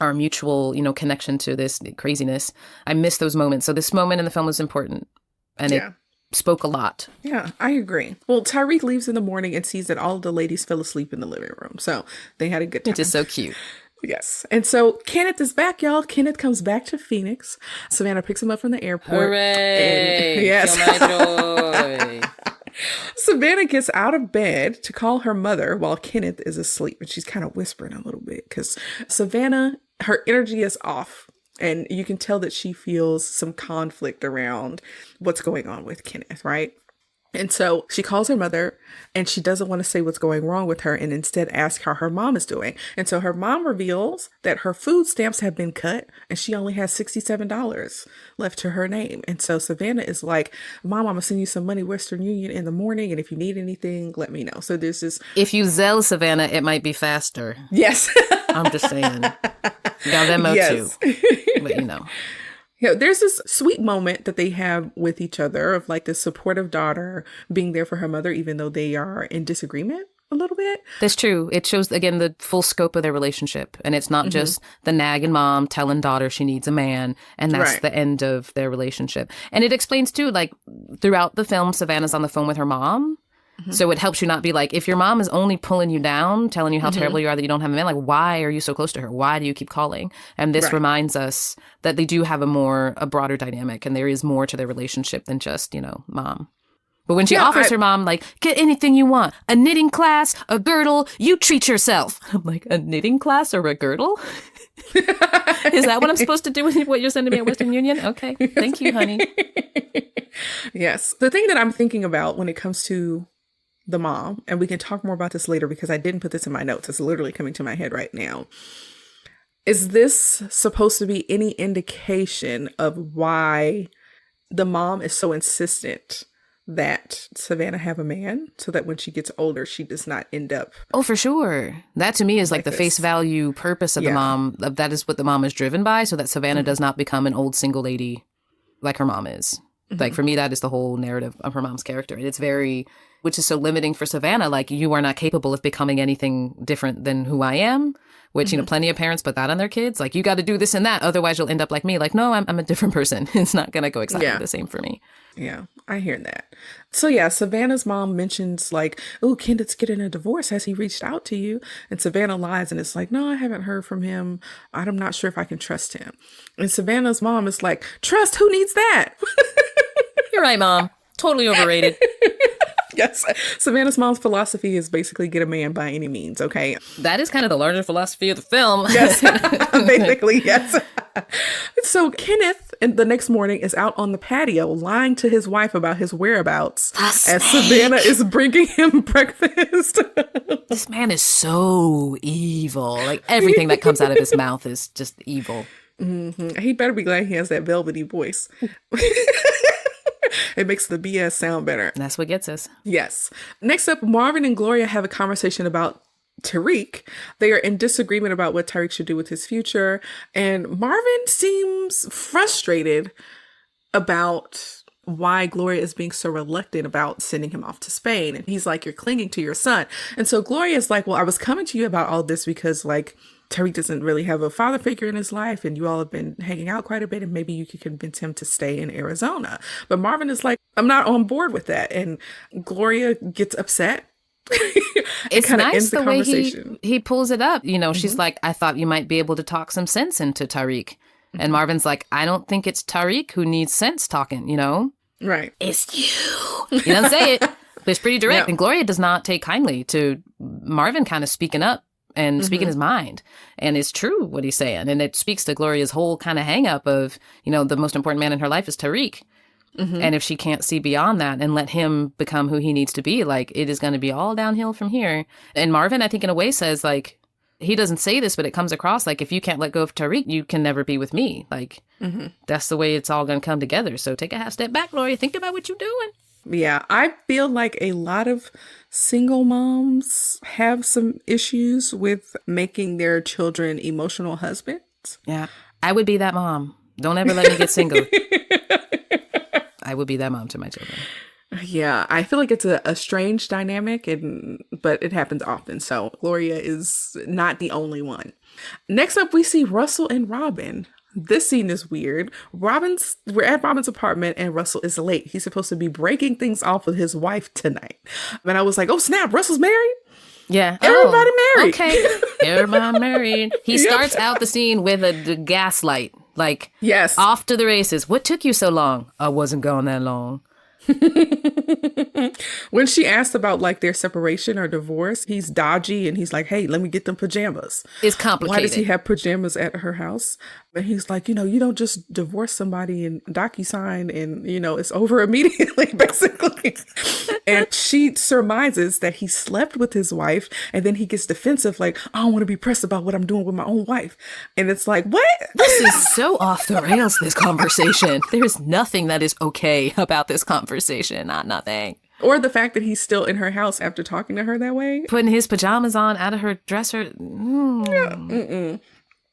our mutual, connection to this craziness. I miss those moments. So this moment in the film was important and it spoke a lot. Yeah, I agree. Well, Tyreek leaves in the morning and sees that all of the ladies fell asleep in the living room. So they had a good time. Which is so cute. Yes. And so Kenneth is back, y'all. Kenneth comes back to Phoenix. Savanna picks him up from the airport. Hooray! And, yes. Feel my joy. Savannah gets out of bed to call her mother while Kenneth is asleep. And she's kind of whispering a little bit because Savannah, her energy is off. And you can tell that she feels some conflict around what's going on with Kenneth, right? And so she calls her mother and she doesn't want to say what's going wrong with her and instead ask how her mom is doing. And so her mom reveals that her food stamps have been cut and she only has $67 left to her name. And so Savannah is like, Mom, I'm going to send you some money, Western Union in the morning. And if you need anything, let me know. So there's this. If you Zelle Savannah, it might be faster. Yes. I'm just saying. Got Venmo too. But there's this sweet moment that they have with each other of like this supportive daughter being there for her mother, even though they are in disagreement a little bit. That's true. It shows, again, the full scope of their relationship. And it's not just the nagging mom telling daughter she needs a man. And that's the end of their relationship. And it explains, too, like throughout the film, Savannah's on the phone with her mom. So it helps you not be like, if your mom is only pulling you down, telling you how terrible you are that you don't have a man, like, why are you so close to her? Why do you keep calling? And this reminds us that they do have a broader dynamic and there is more to their relationship than just, mom. But when she offers her mom, like, get anything you want, a knitting class, a girdle, you treat yourself. I'm like, a knitting class or a girdle? Is that what I'm supposed to do with what you're sending me at Western Union? Okay. Thank you, honey. Yes. The thing that I'm thinking about when it comes to the mom, and we can talk more about this later because I didn't put this in my notes. It's literally coming to my head right now. Is this supposed to be any indication of why the mom is so insistent that Savanna have a man so that when she gets older, she does not end up? Oh, for sure. That to me is like the face value purpose of the mom. That is what the mom is driven by, so that Savanna does not become an old single lady like her mom is. Like for me, that is the whole narrative of her mom's character. And it's which is so limiting for Savanna. Like, you are not capable of becoming anything different than who I am, which, plenty of parents put that on their kids. Like, you got to do this and that. Otherwise, you'll end up like me. Like, no, I'm a different person. It's not going to go exactly the same for me. Yeah, I hear that. So yeah, Savannah's mom mentions like, oh, Kenneth's getting a divorce. Has he reached out to you? And Savannah lies and it's like, no, I haven't heard from him. I'm not sure if I can trust him. And Savannah's mom is like, trust? Who needs that? You're right, Mom. Totally overrated. Yes. Savannah's mom's philosophy is basically get a man by any means, okay? That is kind of the larger philosophy of the film. Yes. Basically, yes. So Kenneth, the next morning, is out on the patio lying to his wife about his whereabouts as Savanna is bringing him breakfast. This man is so evil. Like, everything that comes out of his mouth is just evil. He better be glad he has that velvety voice. It makes the BS sound better. That's what gets us. Yes. Next up, Marvin and Gloria have a conversation about Tariq. They are in disagreement about what Tariq should do with his future. And Marvin seems frustrated about why Gloria is being so reluctant about sending him off to Spain. And he's like, you're clinging to your son. And so Gloria is like, well, I was coming to you about all this because like Tariq doesn't really have a father figure in his life and you all have been hanging out quite a bit and maybe you could convince him to stay in Arizona. But Marvin is like, I'm not on board with that. And Gloria gets upset. It's nice the way he pulls it up. She's like, I thought you might be able to talk some sense into Tariq. And Marvin's like, I don't think it's Tariq who needs sense talking, Right. It's you. He doesn't say it, but it's pretty direct. Yeah. And Gloria does not take kindly to Marvin kind of speaking up and speaking his mind. And it's true what he's saying. And it speaks to Gloria's whole kind of hang up of, the most important man in her life is Tariq. And if she can't see beyond that and let him become who he needs to be, like, it is going to be all downhill from here. And Marvin, I think in a way says, like, he doesn't say this, but it comes across like, if you can't let go of Tariq, you can never be with me. Like, that's the way it's all going to come together. So take a half step back, Gloria. Think about what you're doing. Yeah, I feel like a lot of single moms have some issues with making their children emotional husbands. Yeah, I would be that mom. Don't ever let me get single. I would be that mom to my children. Yeah, I feel like it's a strange dynamic, but it happens often. So Gloria is not the only one. Next up, we see Russell and Robin. This scene is weird. We're at Robin's apartment and Russell is late. He's supposed to be breaking things off with his wife tonight. And I was like, oh snap, Russell's married? Yeah. Everybody married. Okay. Everybody married. He starts out the scene with the gaslight. Like, yes, off to the races. What took you so long? I wasn't gone that long. When she asked about like their separation or divorce, he's dodgy and he's like, hey, let me get them pajamas. It's complicated. Why does he have pajamas at her house? And he's like, you don't just divorce somebody and DocuSign and, it's over immediately, basically. And she surmises that he slept with his wife and then he gets defensive, like, I don't want to be pressed about what I'm doing with my own wife. And it's like, what? This is so off the rails, this conversation. There's nothing that is okay about this conversation. Nothing. Or the fact that he's still in her house after talking to her that way. Putting his pajamas on out of her dresser. Yeah.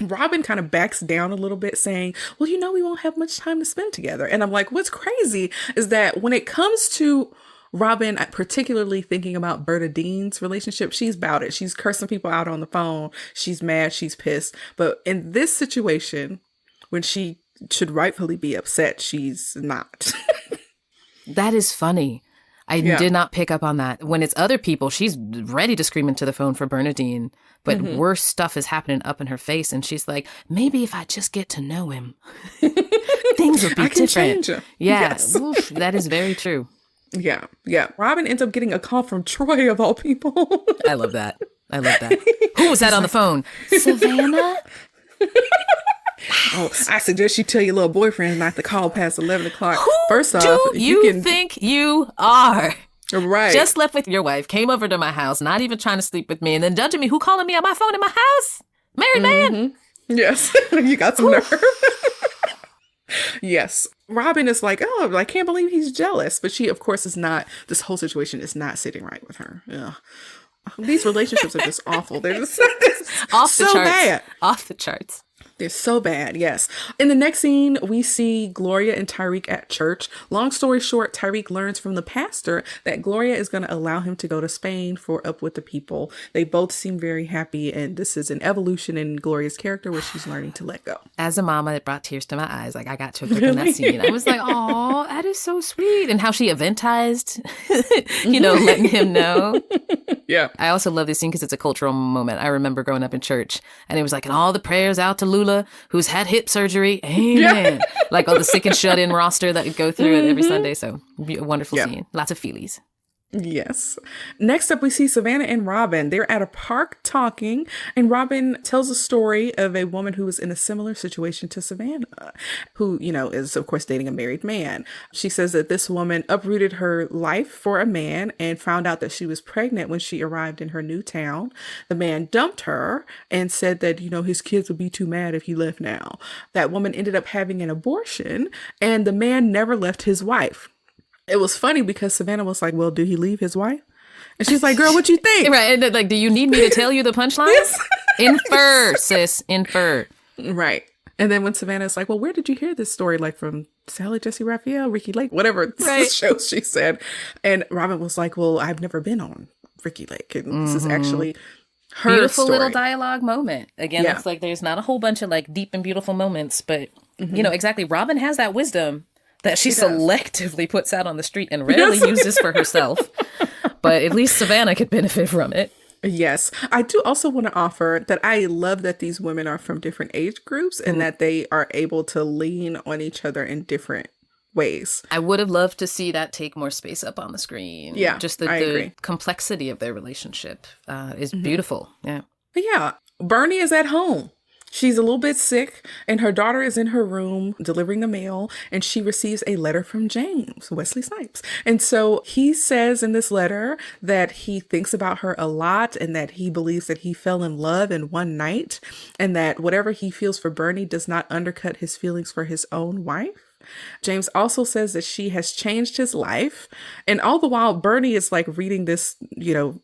Robin kind of backs down a little bit saying, well, we won't have much time to spend together. And I'm like, what's crazy is that when it comes to Robin, particularly thinking about Bernadine's relationship, she's about it. She's cursing people out on the phone. She's mad. She's pissed. But in this situation, when she should rightfully be upset, she's not. That is funny. I did not pick up on that. When it's other people, she's ready to scream into the phone for Bernadine, but worse stuff is happening up in her face. And she's like, maybe if I just get to know him, things would be different. Change him. Yeah, Yes. Oof, that is very true. Yeah. Robin ends up getting a call from Troy, of all people. I love that. Who was that on the phone? Savanna? Oh, I suggest you tell your little boyfriend not to call past 11 o'clock. Who First off, do you think you are? Right. Just slept with your wife, came over to my house, not even trying to sleep with me, and then judging me. Who calling me on my phone in my house? Married man. Yes. You got some nerve. Yes. Robin is like, oh, I can't believe he's jealous. But she, of course, is not. This whole situation is not sitting right with her. Ugh. These relationships are just awful. They're just off the so charts. bad. Off the charts. They're so bad, yes. In the next scene, we see Gloria and Tariq at church. Long story short, Tariq learns from the pastor that Gloria is going to allow him to go to Spain for Up With the People. They both seem very happy, and this is an evolution in Gloria's character where she's learning to let go. As a mama, it brought tears to my eyes. Like, I got choked up in that scene. I was like, oh, that is so sweet. And how she eventized, letting him know. Yeah. I also love this scene because it's a cultural moment. I remember growing up in church, and it was like, and all the prayers out to Lula, who's had hip surgery. Amen. Yeah. Like all the sick and shut in roster that would go through it every Sunday. So a wonderful scene. Lots of feelies. Yes. Next up, we see Savanna and Robin. They're at a park talking, and Robin tells a story of a woman who was in a similar situation to Savanna, who, is, of course, dating a married man. She says that this woman uprooted her life for a man and found out that she was pregnant when she arrived in her new town. The man dumped her and said that, his kids would be too mad if he left now. That woman ended up having an abortion, and the man never left his wife. It was funny because Savanna was like, well, did he leave his wife? And she's like, girl, what you think? Right. And like, do you need me to tell you the punchlines? Yes. Infer, sis. Infer. Right. And then when Savannah's like, well, where did you hear this story? Like from Sally Jesse Raphael, Ricky Lake, whatever show she said. And Robin was like, well, I've never been on Ricky Lake. And this is actually her beautiful story. Little dialogue moment. Again, it's like there's not a whole bunch of like deep and beautiful moments, but exactly. Robin has that wisdom that she selectively puts out on the street and rarely uses for herself. But at least Savanna could benefit from it. Yes. I do also want to offer that I love that these women are from different age groups and that they are able to lean on each other in different ways. I would have loved to see that take more space up on the screen. Yeah, just the complexity of their relationship is beautiful. Yeah. But yeah, Bernie is at home. She's a little bit sick, and her daughter is in her room delivering the mail, and she receives a letter from James, Wesley Snipes. And so he says in this letter that he thinks about her a lot and that he believes that he fell in love in one night, and that whatever he feels for Bernie does not undercut his feelings for his own wife. James also says that she has changed his life. And all the while, Bernie is like reading this,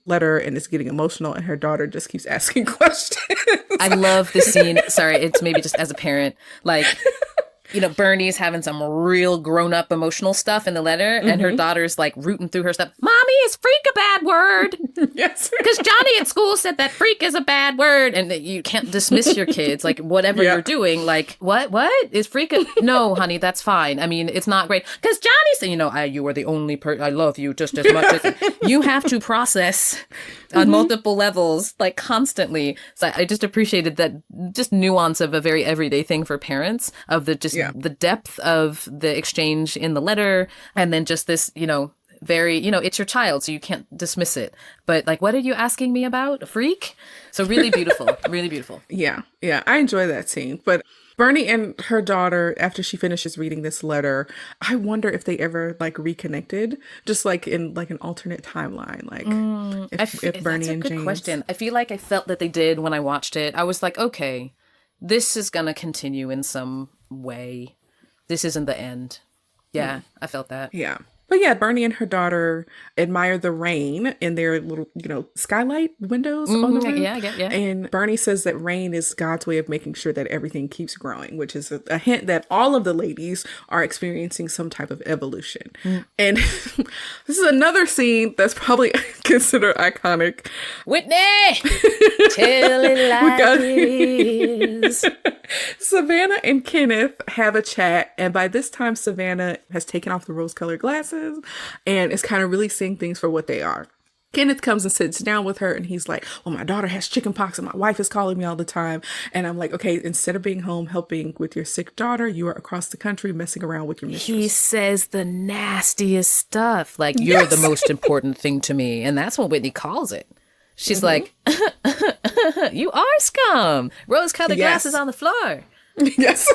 letter and is getting emotional, and her daughter just keeps asking questions. I love the scene. Sorry, it's maybe just as a parent, like, Bernie's having some real grown-up emotional stuff in the letter, and her daughter's like rooting through her stuff. Mommy, is freak a bad word? Yes. Because Johnny at school said that freak is a bad word, and you can't dismiss your kids, like, whatever you're doing, like, what is freak no, honey, that's fine. I mean, it's not great. Because Johnny said, you are the only person, I love you just as much as you have to process on multiple levels, like, constantly. So I just appreciated that just nuance of a very everyday thing for parents, of the just the depth of the exchange in the letter, and then just this, very, it's your child, so you can't dismiss it. But like, what are you asking me about? A freak? So really beautiful, really beautiful. Yeah. I enjoy that scene. But Bernie and her daughter, after she finishes reading this letter, I wonder if they ever like reconnected, just like in like an alternate timeline, like if Bernie and James. That's a good question. I feel like I felt that they did when I watched it. I was like, okay, this is gonna continue in some way. This isn't the end. Yeah, I felt that. Yeah. But yeah, Bernie and her daughter admire the rain in their little, skylight windows on the roof. Yeah. And Bernie says that rain is God's way of making sure that everything keeps growing, which is a hint that all of the ladies are experiencing some type of evolution. And this is another scene that's probably considered iconic. Whitney! Tell it like it is. Savanna and Kenneth have a chat, and by this time, Savanna has taken off the rose-colored glasses and is kind of really seeing things for what they are. Kenneth comes and sits down with her, and he's like, well, my daughter has chicken pox and my wife is calling me all the time. And I'm like, okay, instead of being home helping with your sick daughter, you are across the country messing around with your mistress. He says the nastiest stuff, like, you're the most important thing to me. And that's what Whitney calls it. She's like, you are scum. Rose-colored glasses on the floor. Yes.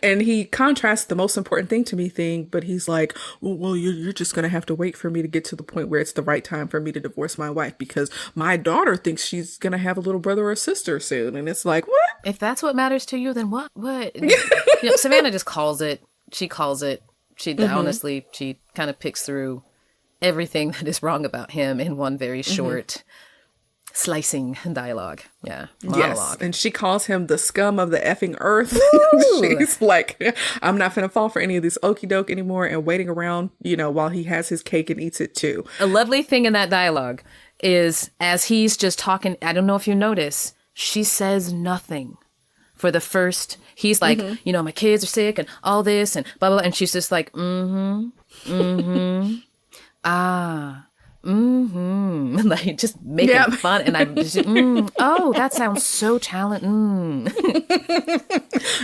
And he contrasts the most important thing to me thing, but he's like, well, you're just going to have to wait for me to get to the point where it's the right time for me to divorce my wife, because my daughter thinks she's going to have a little brother or sister soon. And it's like, what? If that's what matters to you, then what? Savanna just calls it. She calls it. She honestly, she kind of picks through everything that is wrong about him in one very short slicing dialogue. Yeah. Monologue. Yes. And she calls him the scum of the effing earth. She's like, I'm not finna fall for any of this okie doke anymore, and waiting around, while he has his cake and eats it too. A lovely thing in that dialogue is, as he's just talking, I don't know if you notice, she says nothing for the first, he's like, my kids are sick and all this and blah, blah, blah. And she's just like, like just making fun, and I'm just, oh, that sounds so challenging.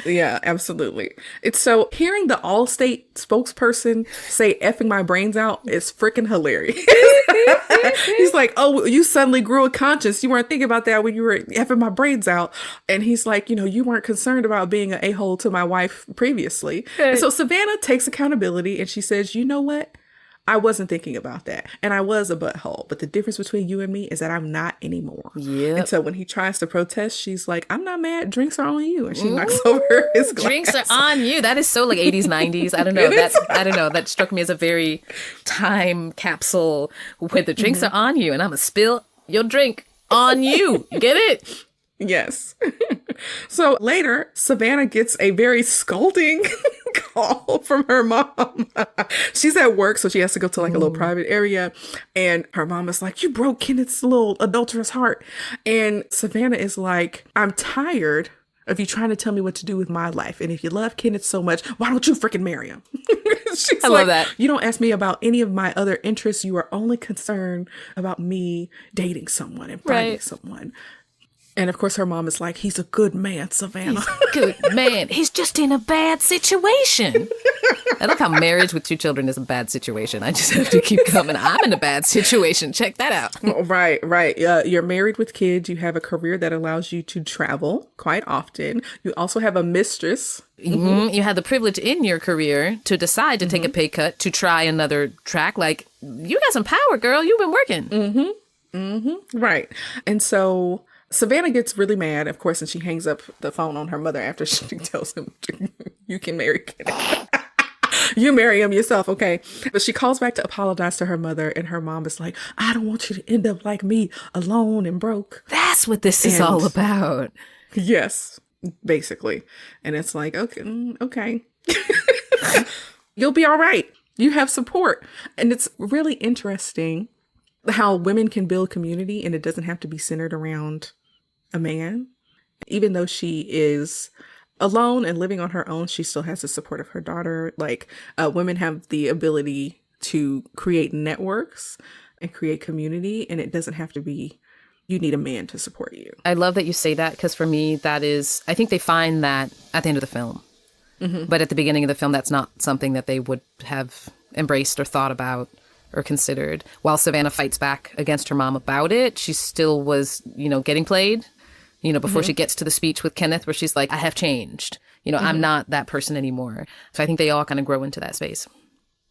Yeah, absolutely. It's so, hearing the Allstate spokesperson say effing my brains out is freaking hilarious. He's like, oh, you suddenly grew a conscience. You weren't thinking about that when you were effing my brains out. And he's like, you weren't concerned about being an a-hole to my wife previously. And so Savanna takes accountability, and she says, you know what? I wasn't thinking about that. And I was a butthole. But the difference between you and me is that I'm not anymore. Yeah. And so when he tries to protest, she's like, I'm not mad. Drinks are on you. And she knocks over his glass. Drinks are on you. That is so like 80s, 90s. I don't know. I don't know. That struck me as a very time capsule where the drinks are on you. And I'm going to spill your drink on you. You get it? Yes. So later, Savanna gets a very scolding call from her mom. She's at work, so she has to go to like a little private area. And her mom is like, you broke Kenneth's little adulterous heart. And Savanna is like, I'm tired of you trying to tell me what to do with my life. And if you love Kenneth so much, why don't you freaking marry him? I love that. You don't ask me about any of my other interests. You are only concerned about me dating someone and finding someone. And of course, her mom is like, he's a good man, Savanna. He's a good man. He's just in a bad situation. I look how marriage with 2 children is a bad situation. I just have to keep coming. I'm in a bad situation. Check that out. Right. You're married with kids. You have a career that allows you to travel quite often. You also have a mistress. Mm-hmm. You had the privilege in your career to decide to take a pay cut to try another track. Like, you got some power, girl. You've been working. Right. And so Savanna gets really mad, of course, and she hangs up the phone on her mother after she tells him, you can marry Kenneth. You marry him yourself, okay? But she calls back to apologize to her mother, and her mom is like, I don't want you to end up like me, alone and broke. That's what this is all about. Yes, basically. And it's like, okay. You'll be all right. You have support. And it's really interesting how women can build community, and it doesn't have to be centered around a man. Even though she is alone and living on her own, she still has the support of her daughter. Like, women have the ability to create networks and create community, and it doesn't have to be you need a man to support you. I love that you say that, because for me, that is, I think they find that at the end of the film. But at the beginning of the film, that's not something that they would have embraced or thought about or considered. While Savanna fights back against her mom about it, she still was, getting played. Before she gets to the speech with Kenneth, where she's like, I have changed. I'm not that person anymore. So I think they all kind of grow into that space.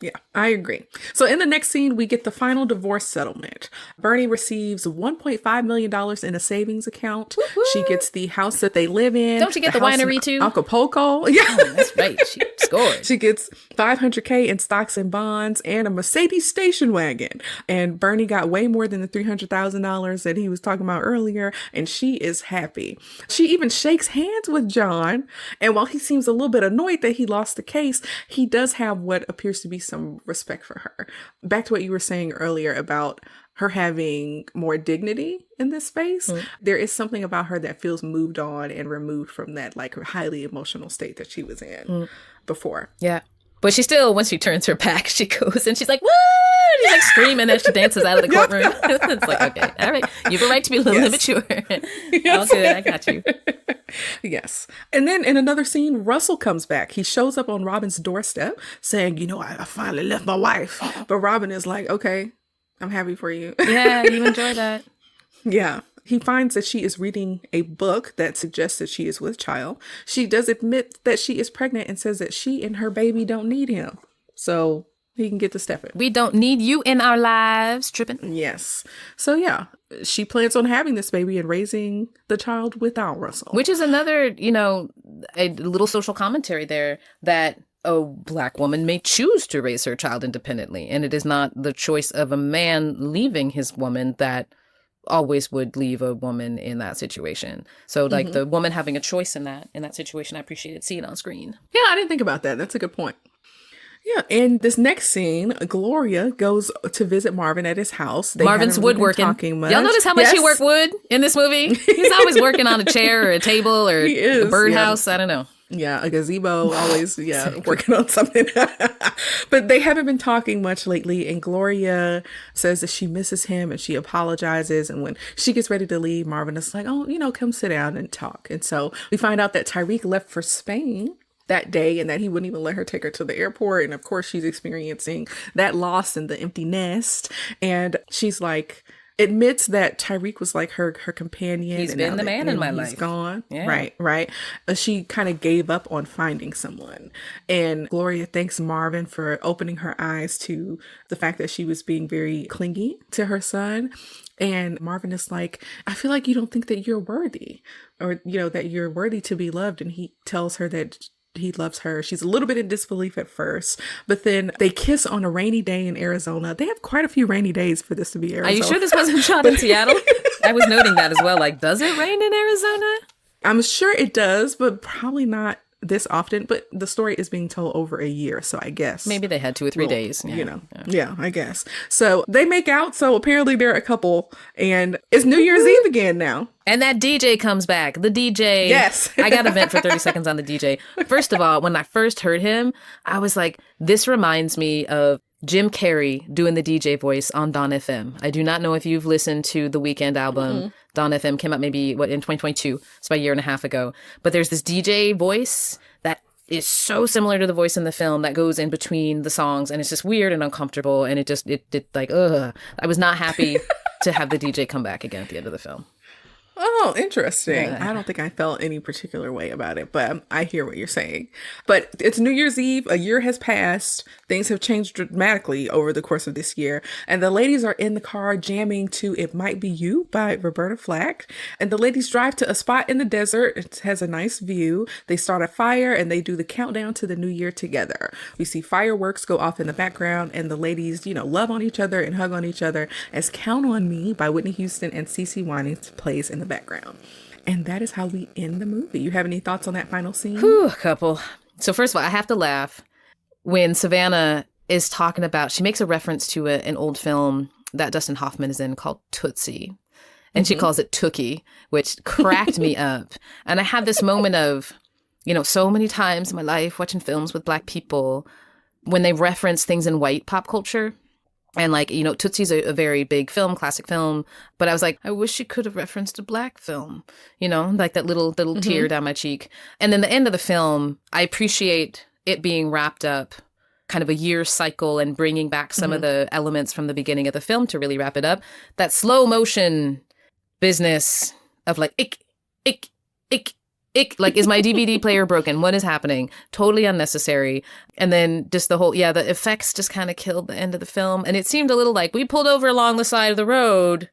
Yeah, I agree. So in the next scene, we get the final divorce settlement. Bernie receives $1.5 million in a savings account. Woo-hoo! She gets the house that they live in. Don't you get the winery too? Acapulco. Yeah, that's right. She scored. She gets $500K in stocks and bonds and a Mercedes station wagon. And Bernie got way more than the $300,000 that he was talking about earlier. And she is happy. She even shakes hands with John. And while he seems a little bit annoyed that he lost the case, he does have what appears to be some respect for her. Back to what you were saying earlier about her having more dignity in this space. There is something about her that feels moved on and removed from that like highly emotional state that she was in before. Yeah. But she still, once she turns her back, she goes and she's like, woo! She's like screaming as she dances out of the courtroom. It's like, okay, all right. You have a right to be a little immature. All good, I got you. Yes. And then in another scene, Russell comes back. He shows up on Robin's doorstep saying, I finally left my wife. But Robin is like, okay, I'm happy for you. Yeah, you enjoy that. Yeah. He finds that she is reading a book that suggests that she is with child. She does admit that she is pregnant and says that she and her baby don't need him. So he can get to Stefan. We don't need you in our lives, tripping. Yes. So yeah, she plans on having this baby and raising the child without Russell. Which is another, a little social commentary there that a Black woman may choose to raise her child independently. And it is not the choice of a man leaving his woman that always would leave a woman in that situation. So like the woman having a choice in that situation, I appreciated seeing on screen. Yeah, I didn't think about that. That's a good point. Yeah, and this next scene, Gloria goes to visit Marvin at his house. Marvin's woodworking. Y'all notice how much he worked wood in this movie? He's always working on a chair or a table or a birdhouse. I don't know. Yeah, a gazebo, always, working on something. But they haven't been talking much lately, and Gloria says that she misses him and she apologizes. And when she gets ready to leave, Marvin is like, come sit down and talk. And so we find out that Tyreek left for Spain that day and that he wouldn't even let her take her to the airport. And of course, she's experiencing that loss and the empty nest. And she's like, admits that Tyreek was like her companion. He's been the man in my life. He's gone. Yeah. Right. She kind of gave up on finding someone. And Gloria thanks Marvin for opening her eyes to the fact that she was being very clingy to her son. And Marvin is like, I feel like you don't think that you're worthy or, that you're worthy to be loved. And he tells her that he loves her. She's a little bit in disbelief at first, but then they kiss on a rainy day in Arizona. They have quite a few rainy days for this to be Arizona. Are you sure this wasn't shot in Seattle? I was noting that as well. Like, does it rain in Arizona? I'm sure it does, but probably not this often. But the story is being told over a year, so I guess maybe they had 2 or 3 days. Yeah, I guess. So they make out. So apparently they're a couple, and it's New Year's Eve again now. And that DJ comes back. The DJ. Yes. I got to vent for 30 seconds on the DJ. First of all, when I first heard him, I was like, this reminds me of Jim Carrey doing the DJ voice on Dawn FM. I do not know if you've listened to the Weeknd album. Mm-hmm. Dawn FM came out maybe, in 2022? It's about a year and a half ago. But there's this DJ voice that is so similar to the voice in the film that goes in between the songs. And it's just weird and uncomfortable. And it like, ugh. I was not happy to have the DJ come back again at the end of the film. Oh, interesting. Yeah. I don't think I felt any particular way about it, but I hear what you're saying. But it's New Year's Eve. A year has passed. Things have changed dramatically over the course of this year. And the ladies are in the car jamming to It Might Be You by Roberta Flack. And the ladies drive to a spot in the desert. It has a nice view. They start a fire and they do the countdown to the new year together. We see fireworks go off in the background and the ladies, love on each other and hug on each other as Count on Me by Whitney Houston and CeCe Winans plays in the background. And that is how we end the movie. You have any thoughts on that final scene? Whew, a couple. So first of all, I have to laugh when Savanna is talking about, she makes a reference to an old film that Dustin Hoffman is in called Tootsie. And she calls it Tookie, which cracked me up. And I had this moment of, so many times in my life watching films with Black people, when they reference things in white pop culture, and Tootsie's a very big film, classic film. But I was like, I wish she could have referenced a Black film, like that little tear down my cheek. And then the end of the film, I appreciate it being wrapped up kind of a year cycle and bringing back some of the elements from the beginning of the film to really wrap it up. That slow motion business of like, ick, like, is my DVD player broken? What is happening? Totally unnecessary. And then just the effects just kind of killed the end of the film. And it seemed a little like we pulled over along the side of the road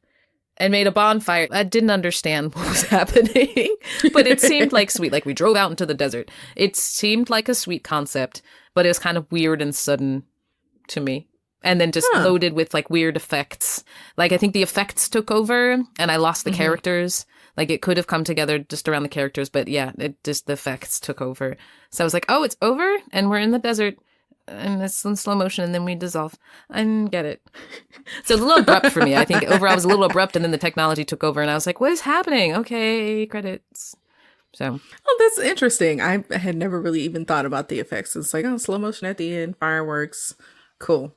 and made a bonfire. I didn't understand what was happening, but it seemed like sweet. Like we drove out into the desert. It seemed like a sweet concept, but it was kind of weird and sudden to me. And then just loaded with like weird effects. Like I think the effects took over and I lost the characters. Like it could have come together just around the characters, but yeah, the effects took over. So I was like, oh, it's over and we're in the desert and it's in slow motion and then we dissolve. I didn't get it. So it's a little abrupt for me. I think overall it was a little abrupt and then the technology took over and I was like, what is happening? Okay, credits. So. Oh, that's interesting. I had never really even thought about the effects. It's like, slow motion at the end, fireworks. Cool.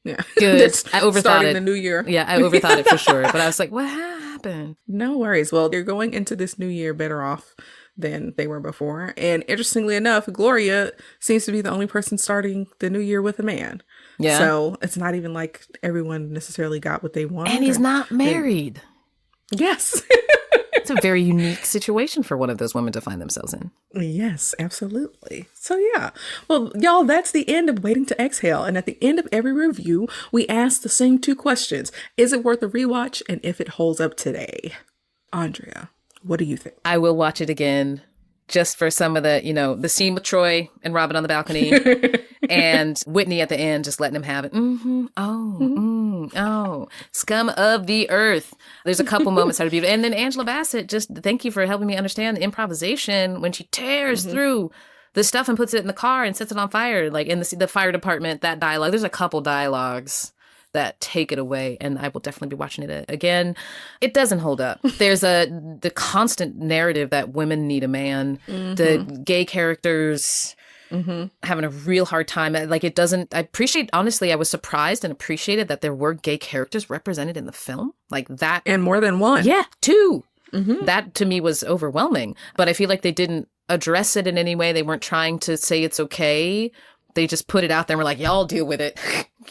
Yeah. Good. I overthought starting it. The new year. Yeah, I overthought it for sure. But I was like, what happened? No worries. Well, you're going into this new year better off than they were before. And interestingly enough, Gloria seems to be the only person starting the new year with a man. Yeah. So it's not even like everyone necessarily got what they wanted. And he's not married. Yes. It's a very unique situation for one of those women to find themselves in. Yes, absolutely. So yeah. Well, y'all, that's the end of Waiting to Exhale. And at the end of every review, we ask the same two questions. Is it worth a rewatch? And if it holds up today? Andrea, what do you think? I will watch it again just for some of the, the scene with Troy and Robin on the balcony and Whitney at the end, just letting him have it. Oh, scum of the earth. There's a couple moments that are beautiful. And then Angela Bassett, just thank you for helping me understand the improvisation when she tears through the stuff and puts it in the car and sets it on fire. Like in the fire department, that dialogue, there's a couple dialogues that take it away, and I will definitely be watching it again. It doesn't hold up. There's the constant narrative that women need a man. The gay characters having a real hard time. Like it doesn't. I appreciate. Honestly, I was surprised and appreciated that there were gay characters represented in the film, like that, and more than one. Yeah, two. That to me was overwhelming. But I feel like they didn't address it in any way. They weren't trying to say it's okay. They just put it out there and were like, y'all deal with it.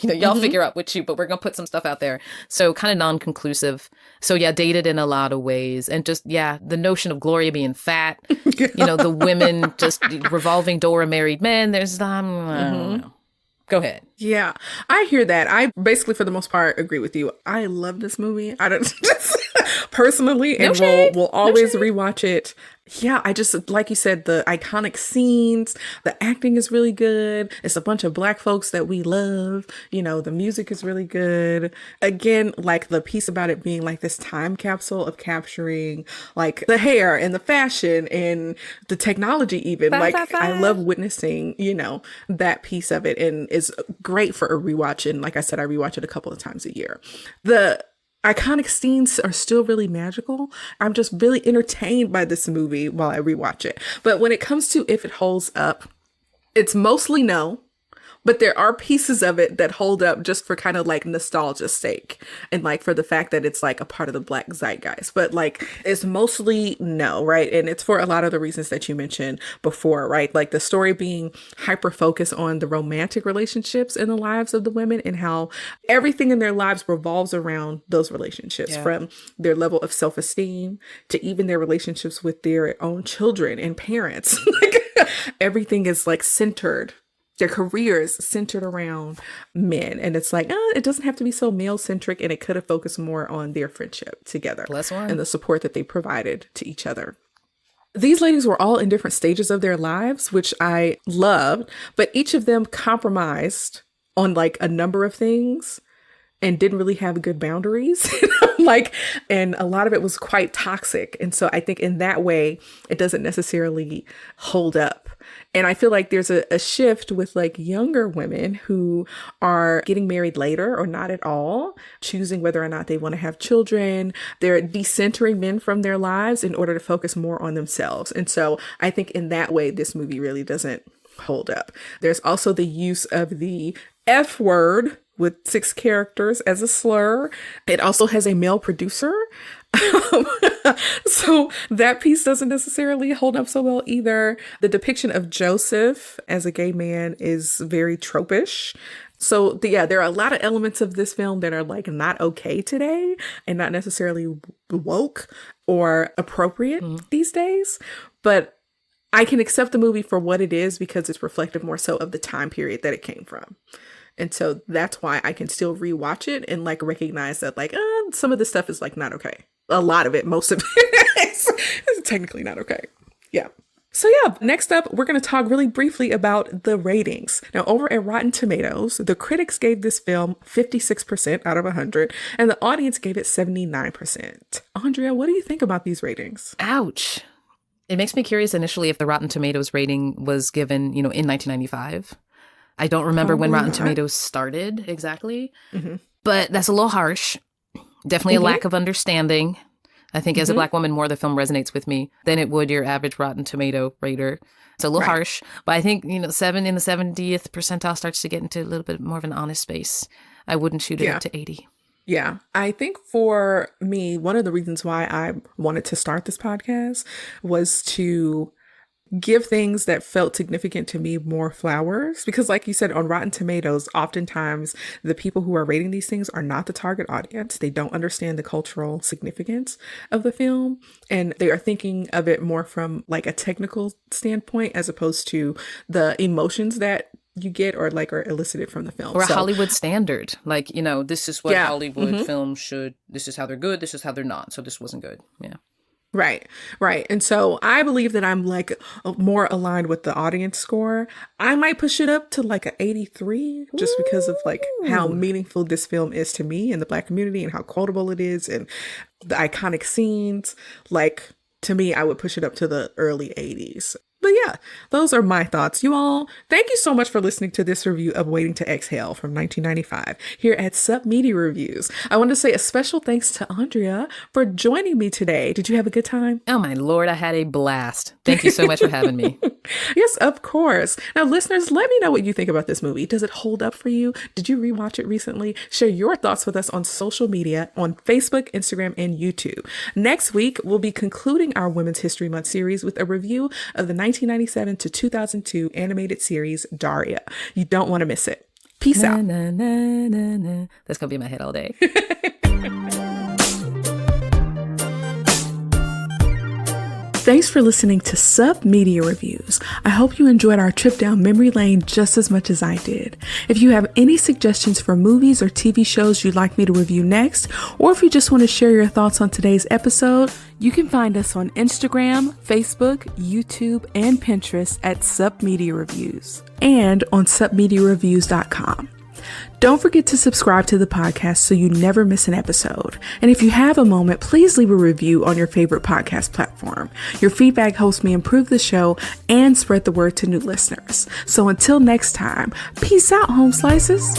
Y'all figure out what but we're going to put some stuff out there. So kind of non-conclusive. So yeah, dated in a lot of ways. And just, the notion of Gloria being fat, the women just revolving door of married men. There's, I don't know. Go ahead. Yeah, I hear that. I basically, for the most part, agree with you. I love this movie. I don't personally, and we'll always rewatch it. Yeah, I just, like you said, the iconic scenes, the acting is really good. It's a bunch of Black folks that we love. The music is really good. Again, like the piece about it being like this time capsule of capturing like the hair and the fashion and the technology even. I love witnessing, that piece of it, and it's great for a rewatch. And like I said, I rewatch it a couple of times a year. The iconic scenes are still really magical. I'm just really entertained by this movie while I rewatch it. But when it comes to if it holds up, it's mostly no. But there are pieces of it that hold up just for kind of like nostalgia's sake and like for the fact that it's like a part of the Black zeitgeist. But like it's mostly no, right? And it's for a lot of the reasons that you mentioned before, right? Like the story being hyper focused on the romantic relationships in the lives of the women and how everything in their lives revolves around those relationships, from their level of self-esteem to even their relationships with their own children and parents. Like everything is like centered. Their careers centered around men. And it's like, it doesn't have to be so male centric. And it could have focused more on their friendship together and the support that they provided to each other. These ladies were all in different stages of their lives, which I loved, but each of them compromised on like a number of things and didn't really have good boundaries. And a lot of it was quite toxic. And so I think in that way, it doesn't necessarily hold up. And I feel like there's a shift with like younger women who are getting married later or not at all, choosing whether or not they want to have children. They're decentering men from their lives in order to focus more on themselves. And so I think in that way, this movie really doesn't hold up. There's also the use of the F word with 6 characters as a slur. It also has a male producer. So that piece doesn't necessarily hold up so well either. The depiction of Joseph as a gay man is very tropish. So there are a lot of elements of this film that are like not okay today and not necessarily woke or appropriate these days. But I can accept the movie for what it is because it's reflective more so of the time period that it came from. And so that's why I can still rewatch it and like recognize that like some of this stuff is like not okay. A lot of it, most of it is technically not okay. Yeah. So next up, we're going to talk really briefly about the ratings. Now, over at Rotten Tomatoes, the critics gave this film 56% out of 100, and the audience gave it 79%. Andrea, what do you think about these ratings? Ouch. It makes me curious initially if the Rotten Tomatoes rating was given, in 1995. I don't remember when Rotten Tomatoes started exactly, but that's a little harsh. Definitely a lack of understanding. I think as a Black woman, more the film resonates with me than it would your average Rotten Tomato rater. It's a little harsh, but I think, 7 in the 70th percentile starts to get into a little bit more of an honest space. I wouldn't shoot it up to 80. Yeah, I think for me, one of the reasons why I wanted to start this podcast was to give things that felt significant to me more flowers. Because like you said, on Rotten Tomatoes, oftentimes the people who are rating these things are not the target audience. They don't understand the cultural significance of the film. And they are thinking of it more from like a technical standpoint as opposed to the emotions that you get or like are elicited from the film. Or a Hollywood standard. Like, this is what Hollywood films should, this is how they're good, this is how they're not. So this wasn't good. Yeah. Right. And so I believe that I'm like more aligned with the audience score. I might push it up to like an 83 just because of like how meaningful this film is to me and the Black community and how quotable it is and the iconic scenes. Like to me, I would push it up to the early 80s. But yeah, those are my thoughts. You all, thank you so much for listening to this review of Waiting to Exhale from 1995 here at Sup Media Reviews. I want to say a special thanks to Andrea for joining me today. Did you have a good time? Oh my Lord, I had a blast. Thank you so much for having me. Yes, of course. Now, listeners, let me know what you think about this movie. Does it hold up for you? Did you rewatch it recently? Share your thoughts with us on social media on Facebook, Instagram, and YouTube. Next week, we'll be concluding our Women's History Month series with a review of the 1997 to 2002 animated series Daria. You don't want to miss it. Peace out. Na, na, na, na. That's going to be in my head all day. Thanks for listening to Sup Media Reviews. I hope you enjoyed our trip down memory lane just as much as I did. If you have any suggestions for movies or TV shows you'd like me to review next, or if you just want to share your thoughts on today's episode, you can find us on Instagram, Facebook, YouTube, and Pinterest at Sup Media Reviews and on supmediareviews.com. Don't forget to subscribe to the podcast so you never miss an episode. And if you have a moment, please leave a review on your favorite podcast platform. Your feedback helps me improve the show and spread the word to new listeners. So until next time, peace out, home slices.